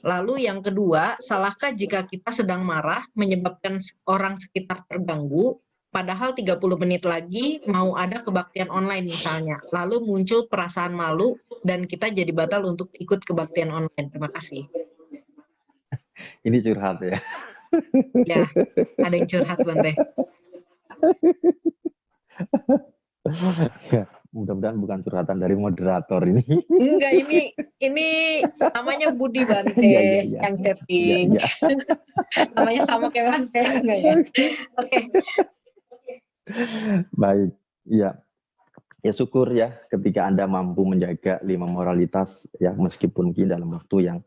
Lalu yang kedua, salahkah jika kita sedang marah menyebabkan orang sekitar terganggu, padahal 30 menit lagi mau ada kebaktian online misalnya, lalu muncul perasaan malu dan kita jadi batal untuk ikut kebaktian online. Terima kasih. Ini curhat ya. Ya, ada yang curhat Bante. Ya, mudah-mudahan bukan curhatan dari moderator ini. Enggak, ini namanya Budi Bante Iya, iya, iya. yang Iya, chatting. iya. Namanya sama kayak Bante enggak ya? Oke. Baik. Iya. Ya syukur ya ketika Anda mampu menjaga 5 moralitas ya meskipun mungkin dalam waktu yang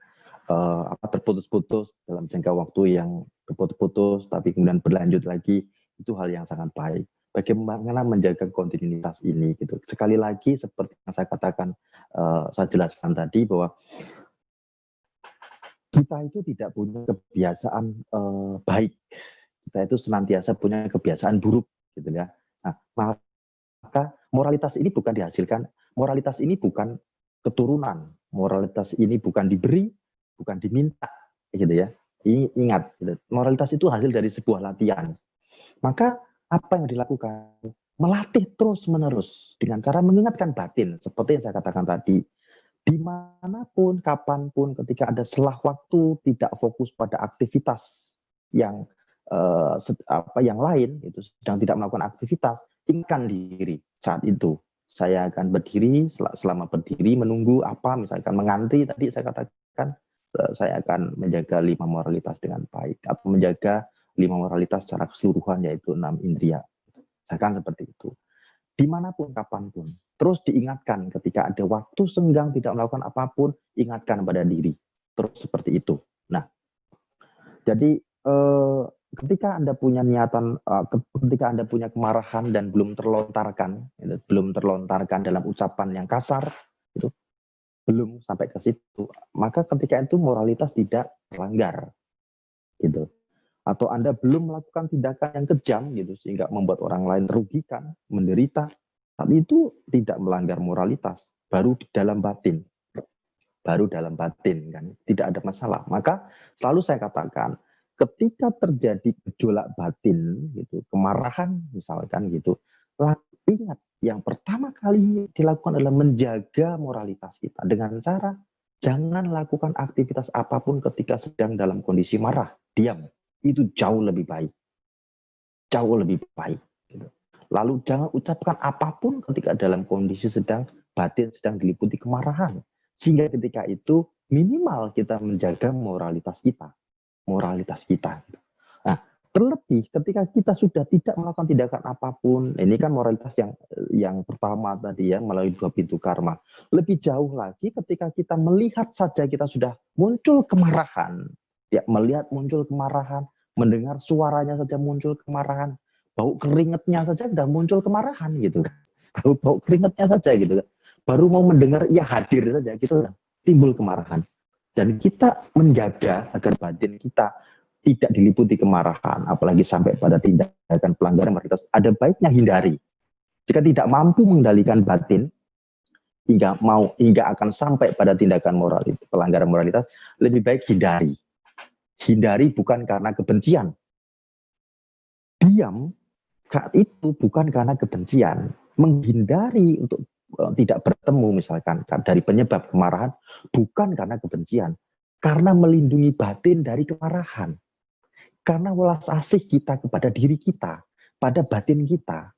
terputus-putus, dalam jangka waktu yang terputus-putus tapi kemudian berlanjut lagi, itu hal yang sangat baik. Bagaimana menjaga kontinuitas ini gitu. Sekali lagi seperti yang saya katakan, saya jelaskan tadi bahwa kita itu tidak punya kebiasaan baik. Kita itu senantiasa punya kebiasaan buruk gitu ya. Nah, maka moralitas ini bukan dihasilkan, moralitas ini bukan keturunan, moralitas ini bukan diberi, bukan diminta, gitu ya. Ingat, gitu. Moralitas itu hasil dari sebuah latihan. Maka apa yang dilakukan? Melatih terus-menerus dengan cara mengingatkan batin, seperti yang saya katakan tadi. Dimanapun, kapanpun, ketika ada selah waktu tidak fokus pada aktivitas yang yang lain, itu sedang tidak melakukan aktivitas, ingatkan diri saat itu. Saya akan berdiri, selama berdiri menunggu apa, misalkan mengantri tadi saya katakan, saya akan menjaga 5 moralitas dengan baik, atau menjaga 5 moralitas secara keseluruhan, yaitu 6 indria. Misalkan seperti itu. Dimanapun, kapanpun. Terus diingatkan ketika ada waktu senggang tidak melakukan apapun, ingatkan pada diri. Terus seperti itu. Nah, jadi ketika Anda punya niatan, ketika Anda punya kemarahan dan belum terlontarkan dalam ucapan yang kasar, itu belum sampai ke situ, maka ketika itu moralitas tidak terlanggar, gitu. Atau Anda belum melakukan tindakan yang kejam, gitu, sehingga membuat orang lain terugikan, menderita, tapi itu tidak melanggar moralitas, baru di dalam batin. Baru dalam batin, kan, tidak ada masalah. Maka selalu saya katakan, ketika terjadi gejolak batin, gitu, kemarahan misalkan gitu, ingat yang pertama kali dilakukan adalah menjaga moralitas kita dengan cara jangan lakukan aktivitas apapun ketika sedang dalam kondisi marah, diam. Itu jauh lebih baik, jauh lebih baik. Gitu. Lalu jangan ucapkan apapun ketika dalam kondisi batin sedang diliputi kemarahan, sehingga ketika itu minimal kita menjaga moralitas kita. Nah, terlebih ketika kita sudah tidak melakukan tindakan apapun, ini kan moralitas yang pertama tadi ya, melalui 2 pintu karma. Lebih jauh lagi ketika kita melihat saja kita sudah muncul kemarahan, ya, melihat muncul kemarahan, mendengar suaranya saja muncul kemarahan, bau keringatnya saja sudah muncul kemarahan gitu kan. Bau keringatnya saja gitu kan. Baru mau mendengar ia hadir saja gitu kan, timbul kemarahan. Dan kita menjaga agar batin kita tidak diliputi kemarahan, apalagi sampai pada tindakan pelanggaran moralitas, ada baiknya hindari. Jika tidak mampu mengendalikan batin, hingga akan sampai pada tindakan pelanggaran moralitas, lebih baik hindari. Hindari bukan karena kebencian. Diam itu bukan karena kebencian. Menghindari untuk tidak bertemu misalkan dari penyebab kemarahan bukan karena kebencian, karena melindungi batin dari kemarahan. Karena welas asih kita kepada diri kita, pada batin kita.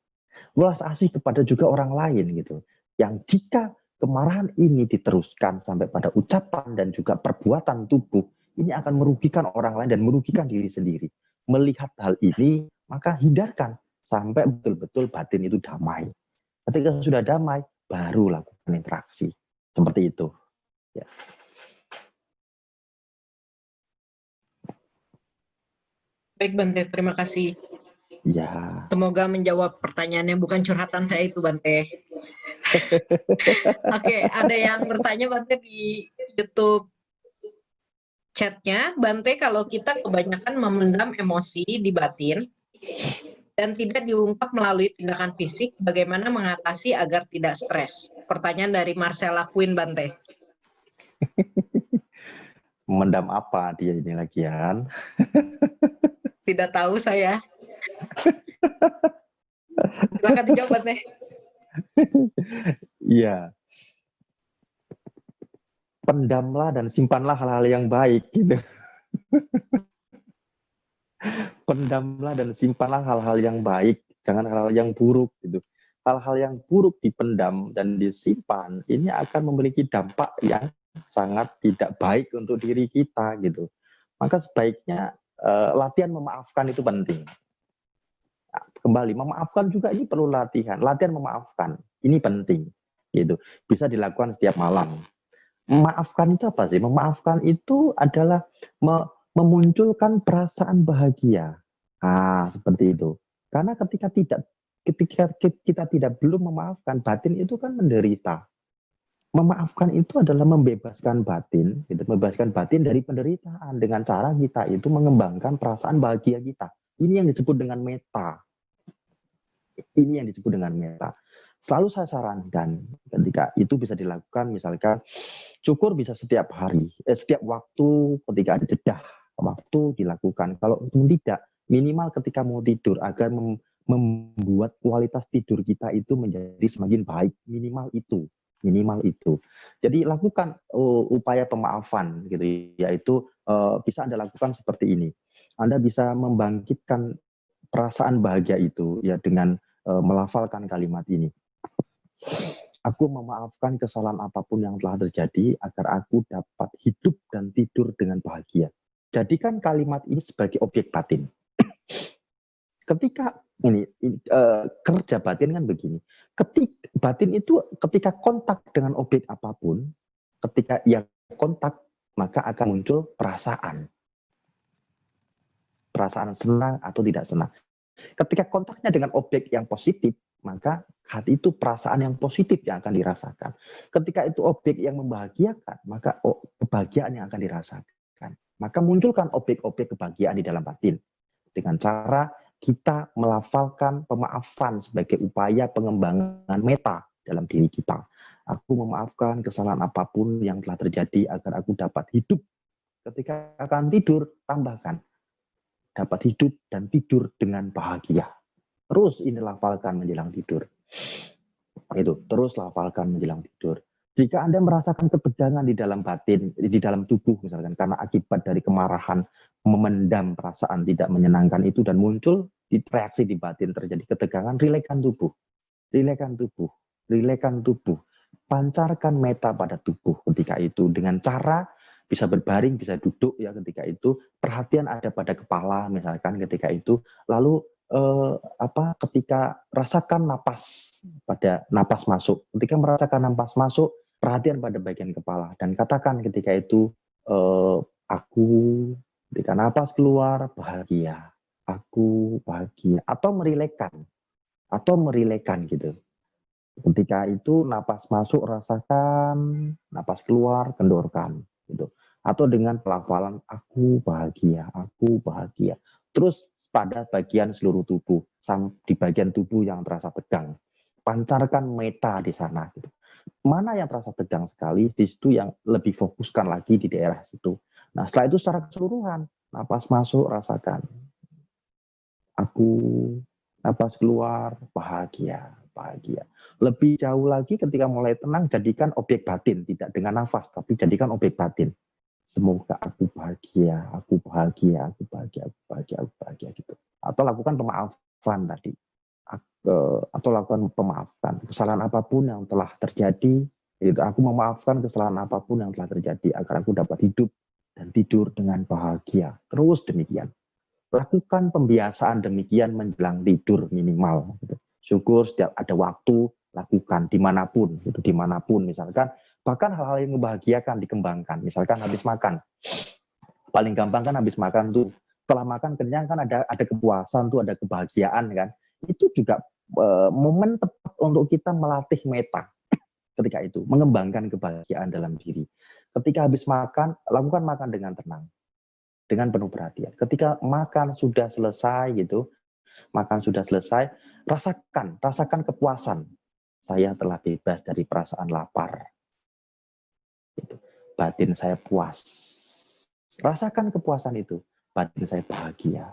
Welas asih kepada juga orang lain gitu. Yang jika kemarahan ini diteruskan sampai pada ucapan dan juga perbuatan tubuh, ini akan merugikan orang lain dan merugikan diri sendiri. Melihat hal ini, maka hindarkan sampai betul-betul batin itu damai. Ketika sudah damai, baru lakukan interaksi. Seperti itu. Ya. Baik Bante, terima kasih. Ya. Semoga menjawab pertanyaannya, bukan curhatan saya itu Bante. Oke, ada yang bertanya Bante di YouTube chatnya, Bante, kalau kita kebanyakan memendam emosi di batin dan tidak diungkap melalui tindakan fisik, bagaimana mengatasi agar tidak stres? Pertanyaan dari Marcella Queen, Bante. Mendam apa dia ini lagian? Tidak tahu saya. Silakan dijawab, Bante. Iya. Pendamlah dan simpanlah hal-hal yang baik gitu. Pendamlah dan simpanlah hal-hal yang baik, jangan hal-hal yang buruk gitu. hal-hal yang buruk dipendam dan disimpan, ini akan memiliki dampak yang sangat tidak baik untuk diri kita gitu. Maka sebaiknya latihan memaafkan itu penting. Nah, kembali memaafkan juga ini perlu latihan. Latihan memaafkan ini penting gitu. Bisa dilakukan setiap malam. Memaafkan itu apa sih? Memaafkan itu adalah memunculkan perasaan bahagia. Ah, seperti itu. Karena ketika kita tidak belum memaafkan, batin itu kan menderita. Memaafkan itu adalah membebaskan batin, gitu, membebaskan batin dari penderitaan dengan cara kita itu mengembangkan perasaan bahagia kita. Ini yang disebut dengan meta. Ini yang disebut dengan meta. Selalu saya sarankan ketika itu bisa dilakukan, misalkan syukur bisa setiap hari, setiap waktu ketika ada jeda waktu dilakukan. Kalau tidak, minimal ketika mau tidur agar membuat kualitas tidur kita itu menjadi semakin baik. Minimal itu. Jadi lakukan upaya pemaafan gitu, yaitu bisa Anda lakukan seperti ini. Anda bisa membangkitkan perasaan bahagia itu ya dengan melafalkan kalimat ini. Aku memaafkan kesalahan apapun yang telah terjadi agar aku dapat hidup dan tidur dengan bahagia. Jadikan kalimat ini sebagai objek batin. Ketika kerja batin kan begini. Batin itu ketika kontak dengan objek apapun, ketika ia kontak maka akan muncul perasaan. Perasaan senang atau tidak senang. Ketika kontaknya dengan objek yang positif, maka hati itu perasaan yang positif yang akan dirasakan. Ketika itu objek yang membahagiakan, maka kebahagiaan yang akan dirasakan. Maka munculkan objek-objek kebahagiaan di dalam batin. Dengan cara kita melafalkan pemaafan sebagai upaya pengembangan meta dalam diri kita. Aku memaafkan kesalahan apapun yang telah terjadi agar aku dapat hidup. Ketika akan tidur, tambahkan. Dapat hidup dan tidur dengan bahagia. Terus ini lafalkan menjelang tidur. Itu, terus lafalkan menjelang tidur. Jika Anda merasakan ketegangan di dalam batin, di dalam tubuh misalkan, karena akibat dari kemarahan, memendam perasaan tidak menyenangkan itu dan muncul reaksi di batin terjadi ketegangan, rilekkan tubuh. Rilekkan tubuh. Pancarkan meta pada tubuh ketika itu dengan cara bisa berbaring, bisa duduk ya ketika itu, perhatian ada pada kepala misalkan ketika itu, lalu ketika rasakan napas masuk, ketika merasakan napas masuk, perhatian pada bagian kepala dan katakan ketika itu aku, ketika napas keluar bahagia, aku bahagia, atau merilekkan gitu. Ketika itu napas masuk rasakan, napas keluar kendorkan gitu. Atau dengan pelafalan aku bahagia. Terus pada bagian seluruh tubuh, di bagian tubuh yang terasa tegang, pancarkan meta di sana gitu. Mana yang terasa tegang sekali, di situ yang lebih fokuskan lagi di daerah situ. Nah, setelah itu secara keseluruhan, napas masuk rasakan aku, napas keluar bahagia. Lebih jauh lagi ketika mulai tenang, jadikan objek batin, tidak dengan nafas, tapi jadikan objek batin. Semoga aku bahagia gitu. Atau lakukan pemaafan tadi. Atau lakukan pemaafan. Kesalahan apapun yang telah terjadi, aku memaafkan kesalahan apapun yang telah terjadi agar aku dapat hidup dan tidur dengan bahagia. Terus demikian. Lakukan pembiasaan demikian menjelang tidur minimal. Gitu. Syukur setiap ada waktu, lakukan dimanapun misalkan. Bahkan hal-hal yang membahagiakan dikembangkan. Misalkan habis makan. Paling gampang kan habis makan tuh. Setelah makan kenyang kan ada kepuasan tuh, ada kebahagiaan kan. Itu juga momen tepat untuk kita melatih meta. Ketika itu, mengembangkan kebahagiaan dalam diri. Ketika habis makan, lakukan makan dengan tenang. Dengan penuh perhatian. Ketika makan sudah selesai gitu, rasakan kepuasan. Saya telah bebas dari perasaan lapar. Batin saya puas. Rasakan kepuasan itu. Batin saya bahagia.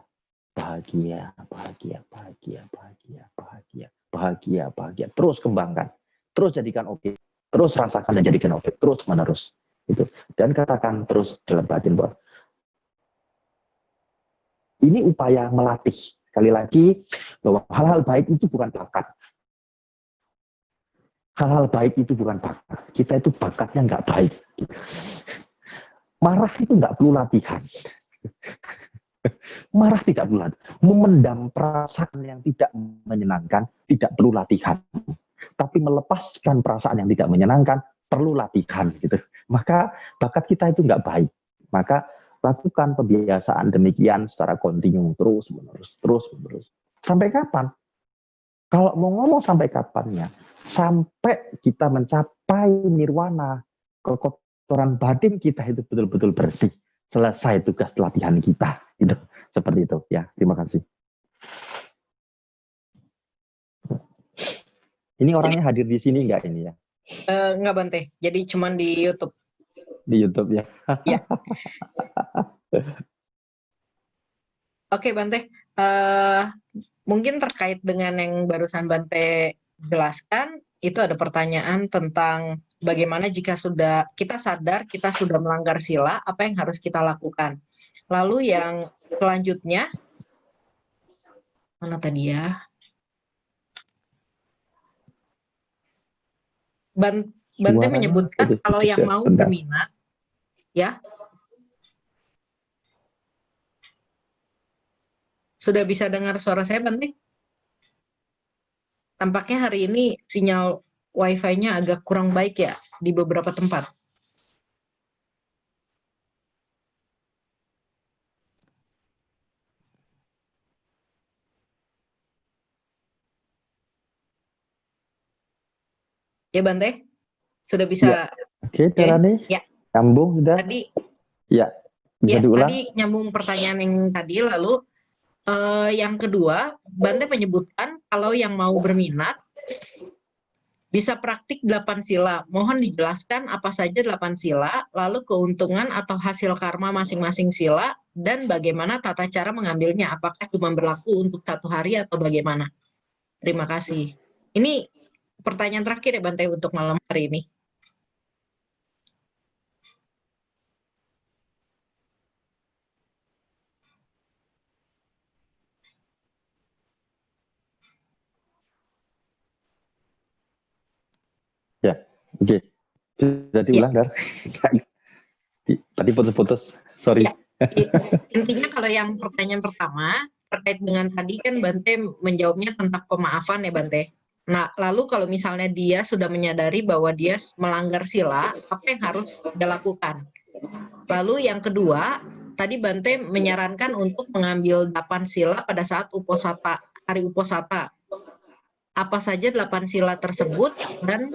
Terus kembangkan. Terus jadikan objek. Terus rasakan dan jadikan objek. Terus menerus. Gitu. Dan katakan terus dalam batin bahwa ini upaya melatih. Sekali lagi, bahwa hal-hal baik itu bukan bakat. Hal-hal baik itu bukan bakat. Kita itu bakatnya nggak baik. Marah itu nggak perlu latihan. Marah tidak perlu latihan. Memendam perasaan yang tidak menyenangkan tidak perlu latihan. Tapi melepaskan perasaan yang tidak menyenangkan perlu latihan gitu. Maka bakat kita itu nggak baik. Maka lakukan pembiasaan demikian secara kontinu terus menerus. Sampai kapan? Kalau mau ngomong sampai kapannya, sampai kita mencapai nirwana, kekotoran batin kita itu betul-betul bersih. Selesai tugas latihan kita. Itu seperti itu ya. Terima kasih. Ini orangnya hadir di sini enggak ini ya? Enggak Bante, jadi cuman di YouTube. Di YouTube ya. Ya. Oke Bante, mungkin terkait dengan yang barusan Bante jelaskan, itu ada pertanyaan tentang bagaimana jika kita sadar kita sudah melanggar sila, apa yang harus kita lakukan. Lalu yang selanjutnya, mana tadi ya? Bante menyebutkan kalau yang mau berminat, ya. Sudah bisa dengar suara saya, Bante? Tampaknya hari ini sinyal Wi-Fi-nya agak kurang baik ya di beberapa tempat. Ya, Bante? Sudah bisa? Ya. Oke, Darani. Ya. Nyambung sudah? Tadi, ya, bisa diulang? Tadi nyambung pertanyaan yang tadi, lalu yang kedua, Bante menyebutkan kalau yang mau berminat bisa praktik 8 sila. Mohon dijelaskan apa saja 8 sila, lalu keuntungan atau hasil karma masing-masing sila, dan bagaimana tata cara mengambilnya. Apakah cuma berlaku untuk 1 hari atau bagaimana? Terima kasih. Ini pertanyaan terakhir ya Bante untuk malam hari ini. Ya, oke. Bisa diulang, Dar? Tadi putus-putus, sorry. Ya, intinya kalau yang pertanyaan pertama, terkait dengan tadi kan Bante menjawabnya tentang pemaafan ya Bante. Nah, lalu kalau misalnya dia sudah menyadari bahwa dia melanggar sila, apa yang harus dia lakukan? Lalu yang kedua, tadi Bante menyarankan untuk mengambil 8 sila pada saat uposata, hari uposata. Apa saja 8 sila tersebut dan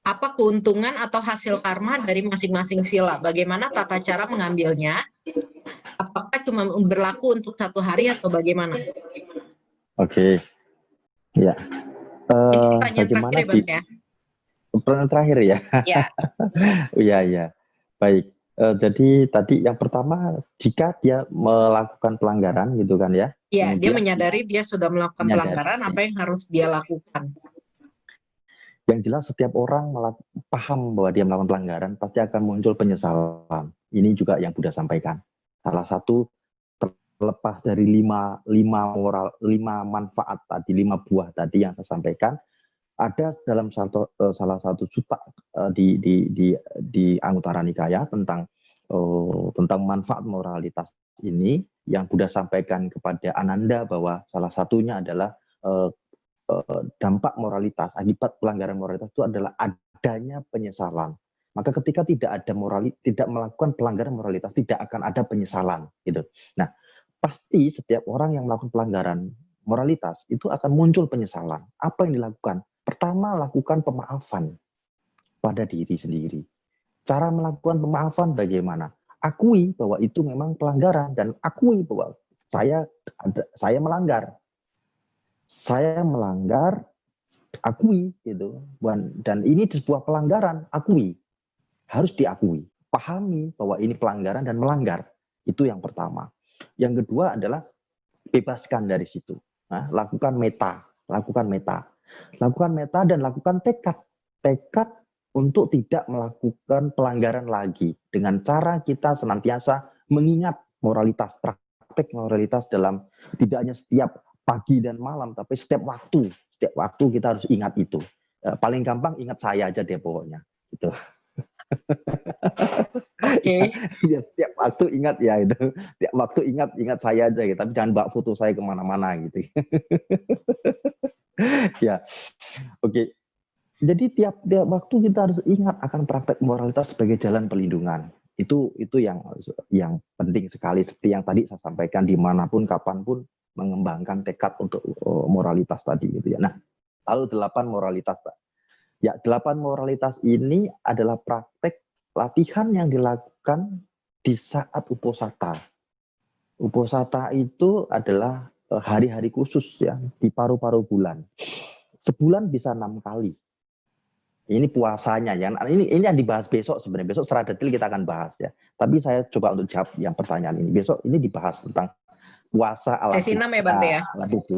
apa keuntungan atau hasil karma dari masing-masing sila? Bagaimana tata cara mengambilnya? Apakah cuma berlaku untuk 1 hari atau bagaimana? Oke. Ya. Ini pertanyaan Bagaimana terakhir ya, Bang, ya? Pertanyaan terakhir ya? Ya. Iya. Baik. Jadi tadi yang pertama, jika dia melakukan pelanggaran gitu kan ya? Iya, dia menyadari dia sudah melakukan pelanggaran, apa yang harus dia lakukan? Yang jelas setiap orang paham bahwa dia melakukan pelanggaran, pasti akan muncul penyesalan. Ini juga yang Buddha sampaikan. Salah satu terlepas dari lima manfaat tadi, 5 buah tadi yang saya sampaikan, ada dalam salah satu sutta di Anguttara Nikaya tentang manfaat moralitas ini yang Buddha sampaikan kepada Ananda bahwa salah satunya adalah dampak moralitas, akibat pelanggaran moralitas itu adalah adanya penyesalan. Maka ketika tidak melakukan pelanggaran moralitas, tidak akan ada penyesalan gitu. Nah, pasti setiap orang yang melakukan pelanggaran moralitas itu akan muncul penyesalan. Apa yang dilakukan? Pertama, lakukan pemaafan pada diri sendiri. Cara melakukan pemaafan bagaimana? Akui bahwa itu memang pelanggaran dan akui bahwa saya melanggar. Saya melanggar, akui gitu. Dan ini sebuah pelanggaran, akui. Harus diakui. Pahami bahwa ini pelanggaran dan melanggar. Itu yang pertama. Yang kedua adalah bebaskan dari situ. Nah, lakukan meta. Lakukan meta dan lakukan tekad untuk tidak melakukan pelanggaran lagi dengan cara kita senantiasa mengingat moralitas, praktek moralitas dalam tidak hanya setiap pagi dan malam, tapi setiap waktu kita harus ingat itu. Paling gampang ingat saya aja deh pokoknya. Gitu. Oke. Ya, setiap waktu ingat ya itu. Setiap waktu ingat saya aja gitu. Tapi jangan bawa foto saya kemana-mana gitu. Ya, oke. Jadi tiap waktu kita harus ingat akan praktek moralitas sebagai jalan pelindungan. Itu yang penting sekali, seperti yang tadi saya sampaikan, dimanapun kapanpun mengembangkan tekad untuk moralitas tadi gitu ya. Nah, lalu 8 moralitas. Ya, 8 moralitas ini adalah praktek latihan yang dilakukan di saat uposatha. Uposatha itu adalah hari-hari khusus ya, di paruh-paruh bulan. Sebulan bisa 6 kali. Ini puasanya ya. Ini yang dibahas besok sebenarnya. Besok secara detail kita akan bahas ya. Tapi saya coba untuk jawab yang pertanyaan ini. Besok ini dibahas tentang puasa ala Sesi 6 ya Bante ya?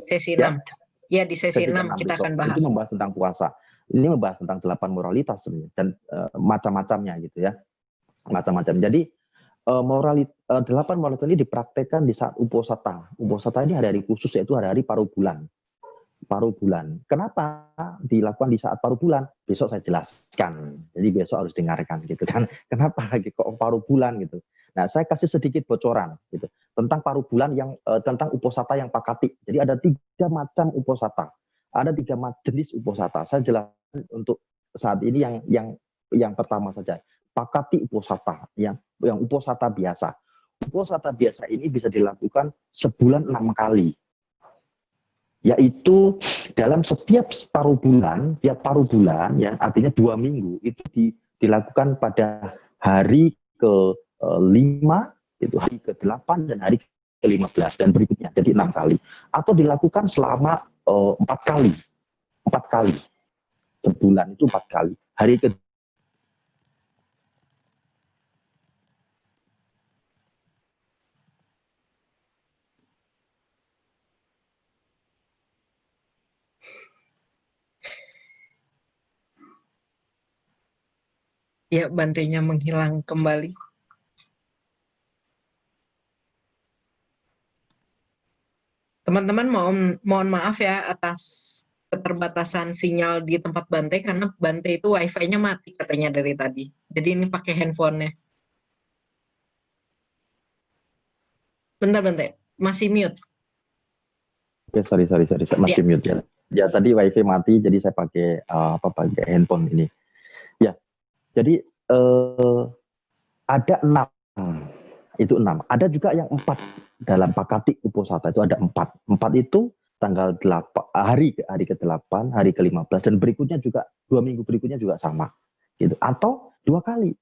Sesi 6. Ya, di sesi 6 kita akan bahas. Itu membahas tentang puasa. Ini membahas tentang 8 moralitas sebenarnya dan macam-macamnya gitu ya. Macam-macam. Jadi 8 moralitas ini dipraktekkan di saat uposatha. Uposatha ini hari-hari khusus, yaitu hari-hari paruh bulan. Paruh bulan. Kenapa dilakukan di saat paruh bulan? Besok saya jelaskan. Jadi besok harus dengarkan gitu kan. Kenapa kok paruh bulan gitu. Nah, saya kasih sedikit bocoran gitu tentang paruh bulan yang tentang uposatha yang pakati. Jadi ada 3 macam uposatha. Ada 3 jenis uposatha. Saya jelaskan untuk saat ini yang pertama saja. Pakati uposatha, yang uposatha biasa. Uposatha biasa ini bisa dilakukan sebulan 6 kali. Yaitu dalam setiap paruh bulan ya, artinya 2 minggu itu dilakukan pada hari ke-5, itu hari ke-8 dan hari ke-15 dan berikutnya, jadi 6 kali. Atau dilakukan selama 4 kali. 4 kali. Sebulan itu 4 kali. Hari ke Ya, Bantenya menghilang kembali. Teman-teman mohon maaf ya atas keterbatasan sinyal di tempat Bante, karena Bante itu wifi-nya mati katanya dari tadi. Jadi ini pakai handphonenya. Bentar Bante, masih mute. Oke, sorry, masih mute ya. Ya tadi wifi mati, jadi saya pakai pakai handphone ini. Ya, jadi ada 6. Itu 6. Ada juga yang 4 dalam pakati uposatha, itu ada 4. 4 itu tanggal 8, hari ke-8, hari ke-15 dan berikutnya juga 2 minggu berikutnya juga sama. Gitu. Atau 2 kali.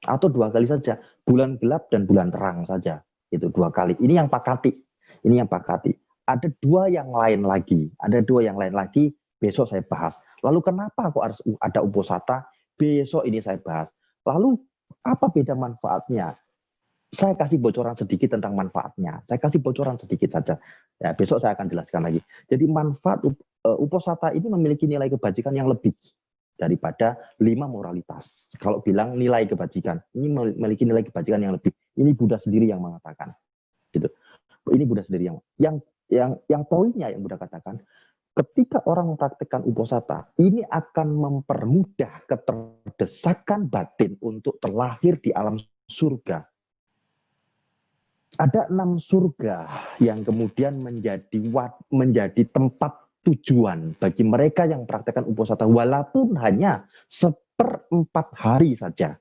Atau 2 kali saja, bulan gelap dan bulan terang saja. Itu 2 kali. Ini yang pakati. Ada 2 yang lain lagi. Besok saya bahas. Lalu kenapa kok harus ada uposatha? Besok ini saya bahas. Lalu apa beda manfaatnya? Saya kasih bocoran sedikit tentang manfaatnya. Saya kasih bocoran sedikit saja. Ya, besok saya akan jelaskan lagi. Jadi manfaat uposatha ini memiliki nilai kebajikan yang lebih daripada 5 moralitas. Kalau bilang nilai kebajikan, ini memiliki nilai kebajikan yang lebih. Ini Buddha sendiri yang mengatakan. Gitu. Ini Buddha sendiri yang poinnya yang Buddha katakan, ketika orang mempraktikkan uposatha, ini akan mempermudah keterdesakan batin untuk terlahir di alam surga. Ada 6 surga yang kemudian menjadi tempat tujuan bagi mereka yang mempraktikkan uposatha, walaupun hanya 1/4 hari saja.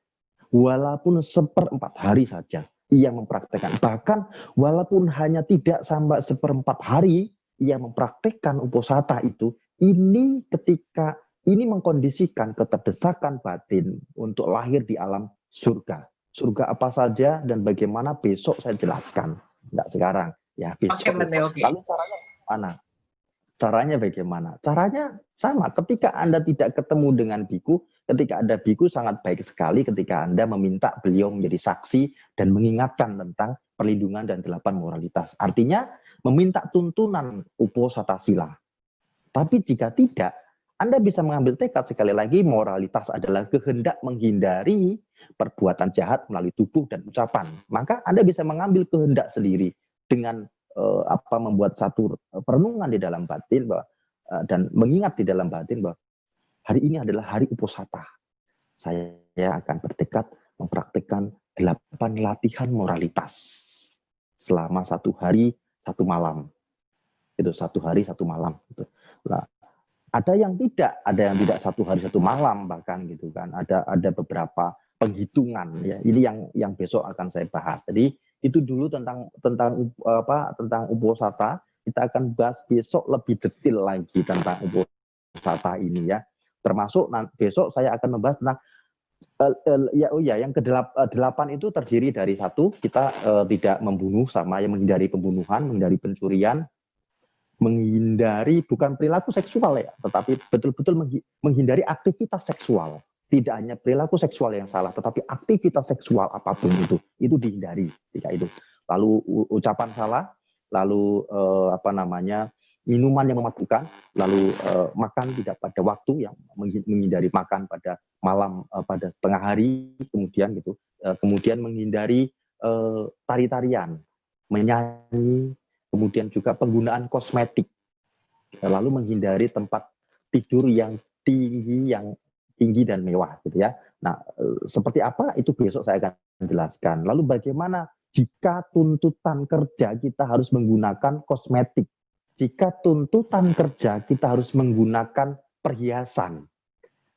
Walaupun 1/4 hari saja ia mempraktikkan. Bahkan walaupun hanya tidak sampai 1/4 hari ia mempraktikkan uposatha itu, ini ketika ini mengkondisikan keterdesakan batin untuk lahir di alam surga. Surga apa saja dan bagaimana besok saya jelaskan. Enggak sekarang. Ya besok. Okay. Lalu caranya mana? Caranya bagaimana? Caranya sama. Ketika Anda tidak ketemu dengan biku, ketika ada biku sangat baik sekali ketika Anda meminta beliau menjadi saksi dan mengingatkan tentang perlindungan dan 8 moralitas. Artinya meminta tuntunan uposatha sila. Tapi jika tidak, Anda bisa mengambil tekad sekali lagi, moralitas adalah kehendak menghindari perbuatan jahat melalui tubuh dan ucapan. Maka Anda bisa mengambil kehendak sendiri dengan membuat satu perenungan di dalam batin bahwa dan mengingat di dalam batin bahwa hari ini adalah hari Uposatha. Saya akan bertekad mempraktikkan 8 latihan moralitas selama 1 hari 1 malam. Itu 1 hari 1 malam. Gitu. Nah, ada yang tidak 1 hari 1 malam bahkan gitu kan. Ada beberapa penghitungan ya. Ini yang besok akan saya bahas. Jadi itu dulu tentang Uposatha. Kita akan bahas besok lebih detail lagi tentang Uposatha ini ya. Termasuk besok saya akan membahas tentang yang ke-8 itu terdiri dari 1, kita tidak membunuh sama yang menghindari pembunuhan, menghindari pencurian, menghindari bukan perilaku seksual ya, tetapi betul-betul menghindari aktivitas seksual. Tidak hanya perilaku seksual yang salah, tetapi aktivitas seksual apapun itu dihindari ketika itu. Lalu ucapan salah, lalu minuman yang memabukkan, lalu makan tidak pada waktu, yang menghindari makan pada malam, pada tengah hari, kemudian gitu, kemudian menghindari tari-tarian, menyanyi, kemudian juga penggunaan kosmetik, lalu menghindari tempat tidur yang tinggi dan mewah, gitu ya. Nah, seperti apa itu besok saya akan jelaskan. Lalu bagaimana jika tuntutan kerja kita harus menggunakan kosmetik? Jika tuntutan kerja kita harus menggunakan perhiasan,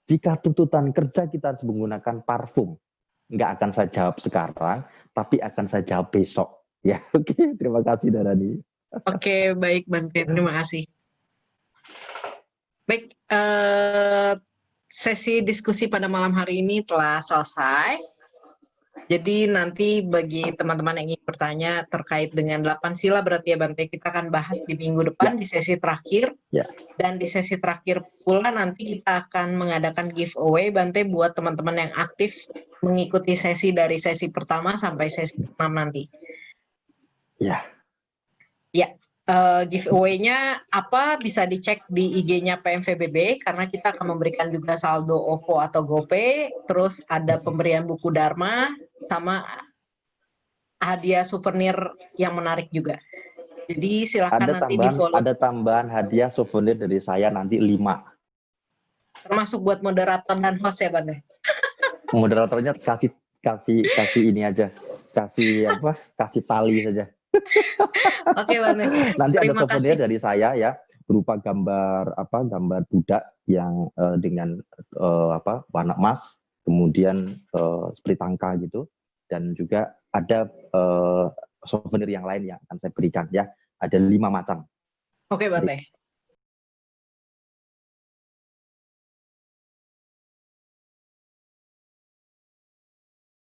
jika tuntutan kerja kita harus menggunakan parfum, nggak akan saya jawab sekarang, tapi akan saya jawab besok. Ya, oke. Terima kasih, Dharani. Oke, baik Bante, terima kasih. Baik, sesi diskusi pada malam hari ini telah selesai. Jadi nanti bagi teman-teman yang ingin bertanya terkait dengan 8 sila berarti ya Bante, kita akan bahas di minggu depan di sesi terakhir. Dan di sesi terakhir pula nanti kita akan mengadakan giveaway Bante buat teman-teman yang aktif mengikuti sesi dari sesi pertama sampai sesi 6 nanti. Ya, giveaway-nya apa bisa dicek di IG-nya PMVBB karena kita akan memberikan juga saldo OVO atau GoPay, terus ada pemberian buku Dharma sama hadiah souvenir yang menarik juga. Jadi silakan nanti di-follow. Ada tambahan hadiah souvenir dari saya nanti 5. Termasuk buat moderator dan host ya, Bante? Moderatornya kasih ini aja. Kasih tali saja. Oke, Bante. Nanti ada souvenir dari saya ya, berupa gambar budak yang dengan warna emas, kemudian seperti tangka gitu, dan juga ada souvenir yang lain yang akan saya berikan ya. Ada 5 macam. Oke, Bante.